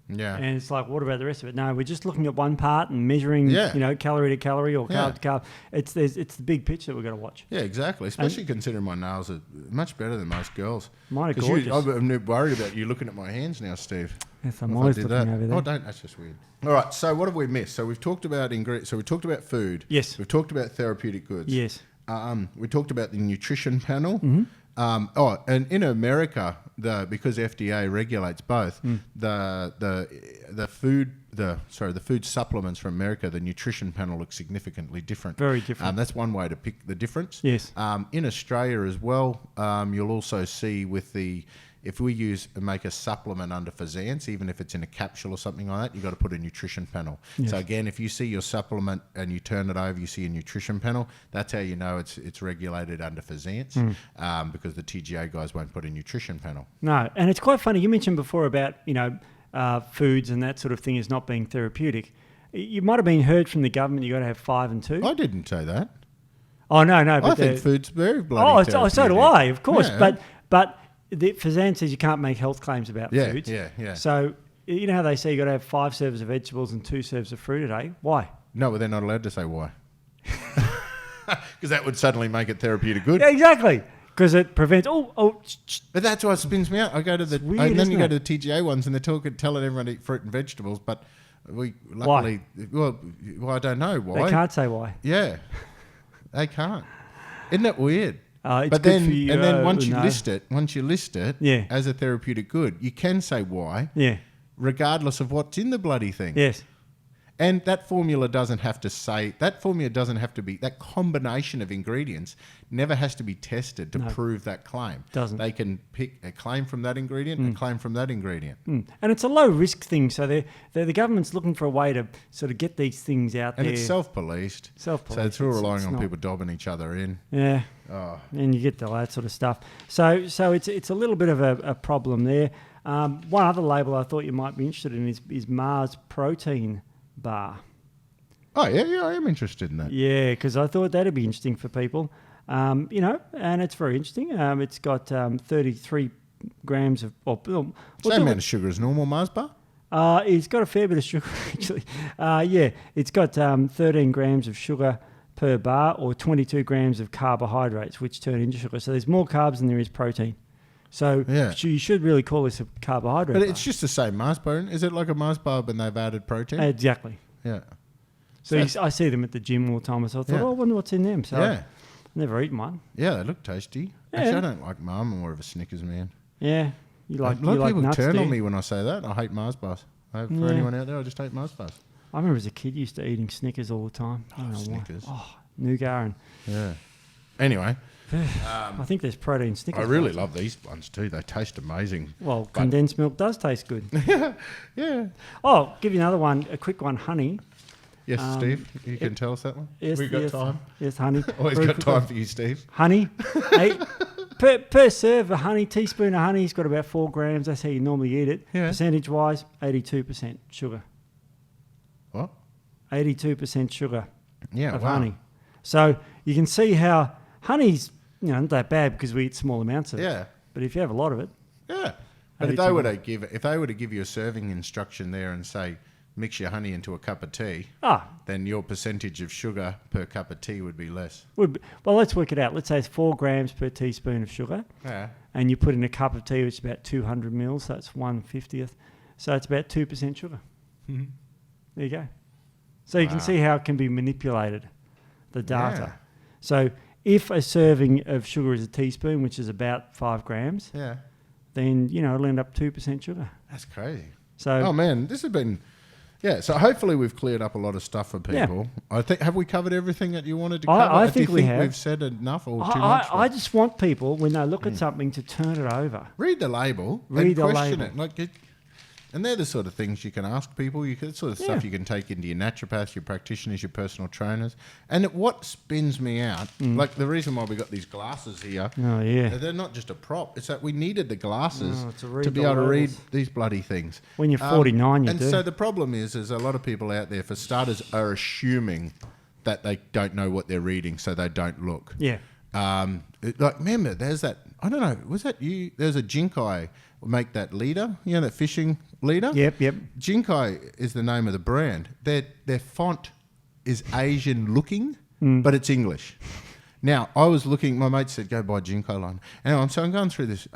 Yeah. And it's like, what about the rest of it? No, we're just looking at one part and measuring, calorie to calorie or carb to carb. It's the big picture that we've got to watch. Yeah, exactly. Especially considering my nails are much better than most girls. Mine are gorgeous. I'm worried about you looking at my hands now, Steve. Yes, I'm always looking over there. Oh, don't. That's just weird. All right. So what have we missed? So we've talked about ingredients. So we talked about food. Yes. We've talked about therapeutic goods. Yes. We talked about the nutrition panel. Mm-hmm. And in America, because FDA regulates both, the food supplements from America, the nutrition panel looks significantly different. Very different. That's one way to pick the difference. Yes. In Australia as well, you'll also see if we make a supplement under FSANZ, even if it's in a capsule or something like that, you've got to put a nutrition panel. Yes. So again, if you see your supplement and you turn it over, you see a nutrition panel, that's how you know it's regulated under FSANZ, because the TGA guys won't put a nutrition panel. No, and it's quite funny. You mentioned before about, foods and that sort of thing as not being therapeutic. You might have been heard from the government you've got to have 5 and 2. I didn't say that. Oh, no. But I think food's very bloody therapeutic. So do I, of course. Yeah. But the FSANZ says you can't make health claims about foods. Yeah. So you know how they say you've got to have 5 serves of vegetables and 2 serves of fruit a day? Why? No, but they're not allowed to say why. Because that would suddenly make it therapeutic good. Yeah, exactly. Because it prevents... But that's what spins me out. I go to the... weird, and then you go to the TGA ones and they're telling everyone to eat fruit and vegetables, but we luckily... Why? Well, I don't know why. They can't say why. Yeah. They can't. Isn't that weird? It's but good then, for you, and then once you list it Yeah. as a therapeutic good, you can say why, regardless of what's in the bloody thing. Yes. And that formula doesn't have to be, that combination of ingredients never has to be tested to prove that claim. Doesn't. They can pick a claim from that ingredient, a claim from that ingredient. And it's a low risk thing. So the government's looking for a way to sort of get these things out there. And it's self-policed. So it's all relying on people dobbing each other in. Yeah. Oh. And you get all that sort of stuff. So it's a little bit of a problem there. One other label I thought you might be interested in is Mars Protein Bar. Oh, yeah, I am interested in that. Yeah, because I thought that'd be interesting for people. And it's very interesting. It's got 33 grams of... Same amount of sugar as normal Mars bar? It's got a fair bit of sugar, actually. It's got 13 grams of sugar per bar or 22 grams of carbohydrates, which turn into sugar. So there's more carbs than there is protein. So you should really call this a carbohydrate bar. But it's just the same Mars bar. Is it like a Mars bar when they've added protein? Exactly. Yeah. So I see them at the gym all the time. So I thought, I wonder what's in them. So I've never eaten one. Yeah, they look tasty. Yeah. Actually, I don't like Mars. I'm more of a Snickers man. Yeah. A lot of people turn on me when I say that. I hate Mars bars. For anyone out there, I just hate Mars bars. I remember as a kid used to eating Snickers all the time. I don't know Snickers. Why. Nougat and... Yeah. Anyway... I think there's protein Snickers. I really love these ones too. They taste amazing. Well, condensed milk does taste good. Yeah. Oh, I'll give you another one, a quick one, honey. Yes, Steve, you can tell us that one? Yes, We've got time. Yes, honey. Always got time for you, Steve. Honey. per serve of honey, teaspoon of honey has got about 4 grams. That's how you normally eat it. Yeah. Percentage-wise, 82% sugar. What? 82% sugar of honey. So you can see how honey's not that bad because we eat small amounts of it. Yeah. But if you have a lot of it. Yeah. But if they were to give you a serving instruction there and say, mix your honey into a cup of tea, then your percentage of sugar per cup of tea would be less. Well, let's work it out. Let's say it's 4 grams per teaspoon of sugar. Yeah. And you put in a cup of tea, which is about 200 mils. So that's 1/50th. So it's about 2% sugar. Mm-hmm. There you go. So you can see how it can be manipulated, the data. Yeah. So if a serving of sugar is a teaspoon, which is about 5 grams, then, it'll end up 2% sugar. That's crazy. So, oh, man, this has been... Yeah, so hopefully we've cleared up a lot of stuff for people. Yeah. Have we covered everything that you wanted to cover? I think we have. We've said enough or too much? I just want people, when they look at something, to turn it over. Read the label and question it. And they're the sort of things you can ask people. Sort of stuff you can take into your naturopaths, your practitioners, your personal trainers. And what spins me out, like the reason why we got these glasses here, they're not just a prop. It's that we needed the glasses to be able to read these bloody things. When you're 49, and so the problem is a lot of people out there, for starters, are assuming that they don't know what they're reading, so they don't look. Yeah. Remember, there's that, I don't know, was that you? There's a Jinkai make that leader, that fishing leader? Yep. Jinkai is the name of the brand. Their font is Asian looking, but it's English. Now, I was looking, my mate said, go buy Jinko line. Anyway, so I'm going through this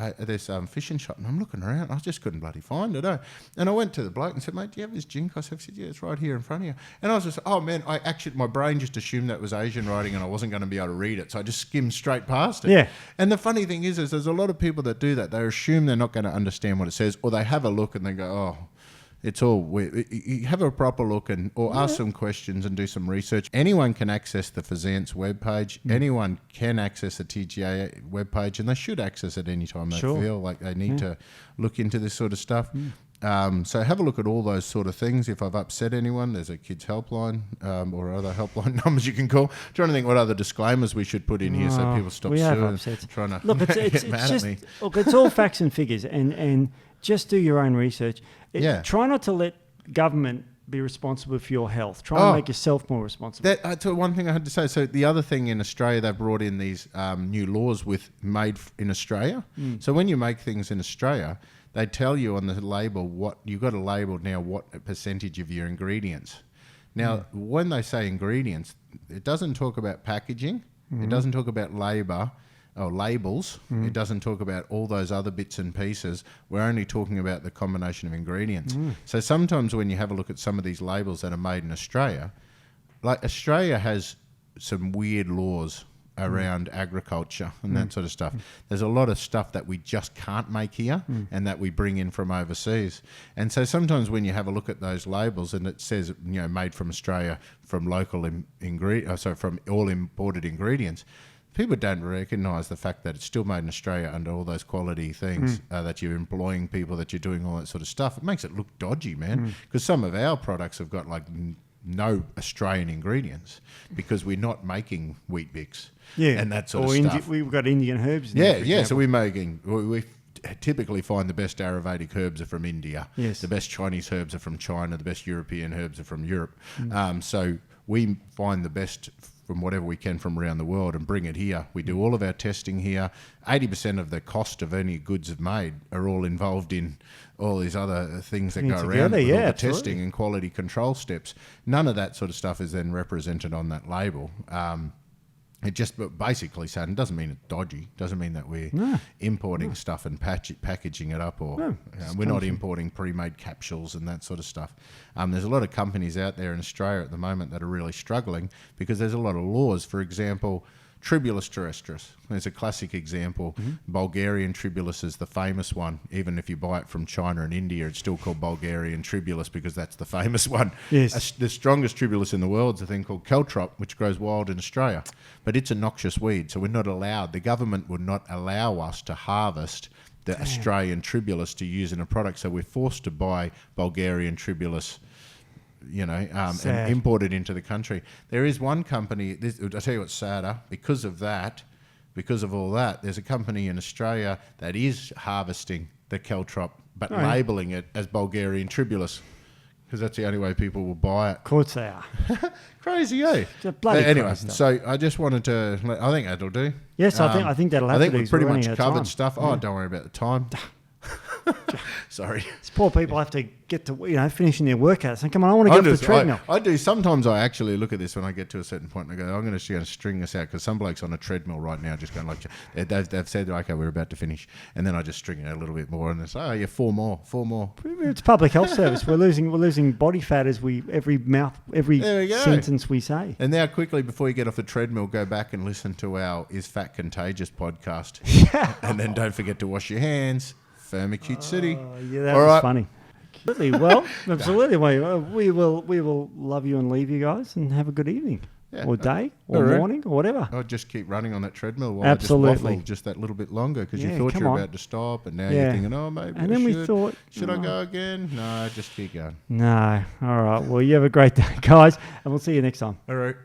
fishing shop and I'm looking around. I just couldn't bloody find it. And I went to the bloke and said, mate, do you have this Jinko? So he said, yeah, it's right here in front of you. And I was just, oh man, my brain just assumed that was Asian writing and I wasn't going to be able to read it. So I just skimmed straight past it. Yeah. And the funny thing is there's a lot of people that do that. They assume they're not going to understand what it says, or they have a look and they go, oh, it's all weird. You have a proper look or ask some questions and do some research. Anyone can access the FSANZ webpage. Anyone can access the TGA webpage, and they should access it anytime they feel like they need to look into this sort of stuff. So have a look at all those sort of things. If I've upset anyone, there's a kids helpline or other helpline numbers you can call. I'm trying to think what other disclaimers we should put in here so people stop suing. Trying to look, it's mad just, at me. Look, it's all facts and figures, and just do your own research. Try not to let government be responsible for your health. Try and make yourself more responsible. That's one thing I had to say. So the other thing in Australia, they've brought in these new laws with made in Australia. So when you make things in Australia, they tell you on the label what you've got to label now what percentage of your ingredients. Now, when they say ingredients, it doesn't talk about packaging. It doesn't talk about labels. It doesn't talk about all those other bits and pieces. We're only talking about the combination of ingredients. So sometimes when you have a look at some of these labels that are made in Australia, like Australia has some weird laws around agriculture and that sort of stuff. There's a lot of stuff that we just can't make here and that we bring in from overseas. And so sometimes when you have a look at those labels and it says, made from Australia, from local from all imported ingredients, people don't recognise the fact that it's still made in Australia under all those quality things, that you're employing people, that you're doing all that sort of stuff. It makes it look dodgy, man, because some of our products have got like no Australian ingredients because we're not making wheat bix and that sort of stuff. We've got Indian herbs. So we typically find the best Ayurvedic herbs are from India. Yes. The best Chinese herbs are from China. The best European herbs are from Europe. So we find the best from whatever we can from around the world and bring it here. We do all of our testing here. 80% of the cost of any goods made are all involved in all these other things that go around with all the testing and quality control steps. None of that sort of stuff is then represented on that label. It just basically saying, it doesn't mean it's dodgy. Doesn't mean that we're importing stuff and packaging it up, or we're not importing pre-made capsules and that sort of stuff. There's a lot of companies out there in Australia at the moment that are really struggling because there's a lot of laws. For example, Tribulus terrestris. There's a classic example. Bulgarian Tribulus is the famous one. Even if you buy it from China and India, it's still called Bulgarian Tribulus because that's the famous one. Yes. The strongest Tribulus in the world is a thing called caltrop, which grows wild in Australia. But it's a noxious weed, so we're not allowed. The government would not allow us to harvest the Australian Tribulus to use in a product, so we're forced to buy Bulgarian Tribulus and import it into the country. There is one company, I'll tell you what's sadder, because of all that, there's a company in Australia that is harvesting the caltrop, but labelling it as Bulgarian Tribulus, because that's the only way people will buy it. Of course they are. Crazy, eh? It's a bloody anyway, so I just wanted to, I think that'll do. Yes, I think that'll have to do. I think we've pretty much covered stuff. Oh, don't worry about the time. Sorry. These poor people have to get to finishing their workouts and come on, I want to get off the treadmill. I do. Sometimes I actually look at this when I get to a certain point and I go, I'm going to string this out, because some bloke's on a treadmill right now just going like, they've said, okay, we're about to finish, and then I just string it out a little bit more and they say, oh yeah, four more. It's public health service. We're losing body fat as every sentence we say. And now quickly, before you get off the treadmill, go back and listen to our Is Fat Contagious podcast. And then don't forget to wash your hands. Firmicute City. Yeah, that was funny. Absolutely. Well, absolutely. We will love you and leave you guys and have a good evening, or day, or morning, or whatever. I'll just keep running on that treadmill while I just waffle just that little bit longer, because you thought you were about to stop, and now you're thinking, oh, maybe and then we thought, should I go again? No, just keep going. No. All right. Well, you have a great day, guys, and we'll see you next time. All right.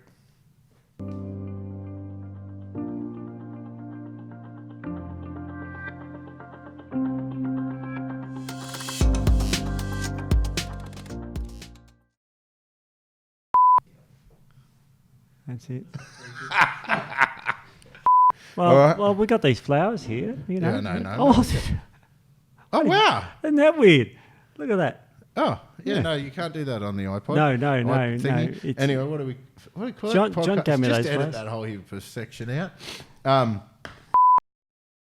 That's it. Well, All right. well, we got these flowers here. You know. Yeah, no. Oh, Wow. Isn't that weird? Look at that. Oh, yeah, no, you can't do that on the iPod. No. Anyway, what do we call John it? gave me Just those edit flowers. that whole heap of section out.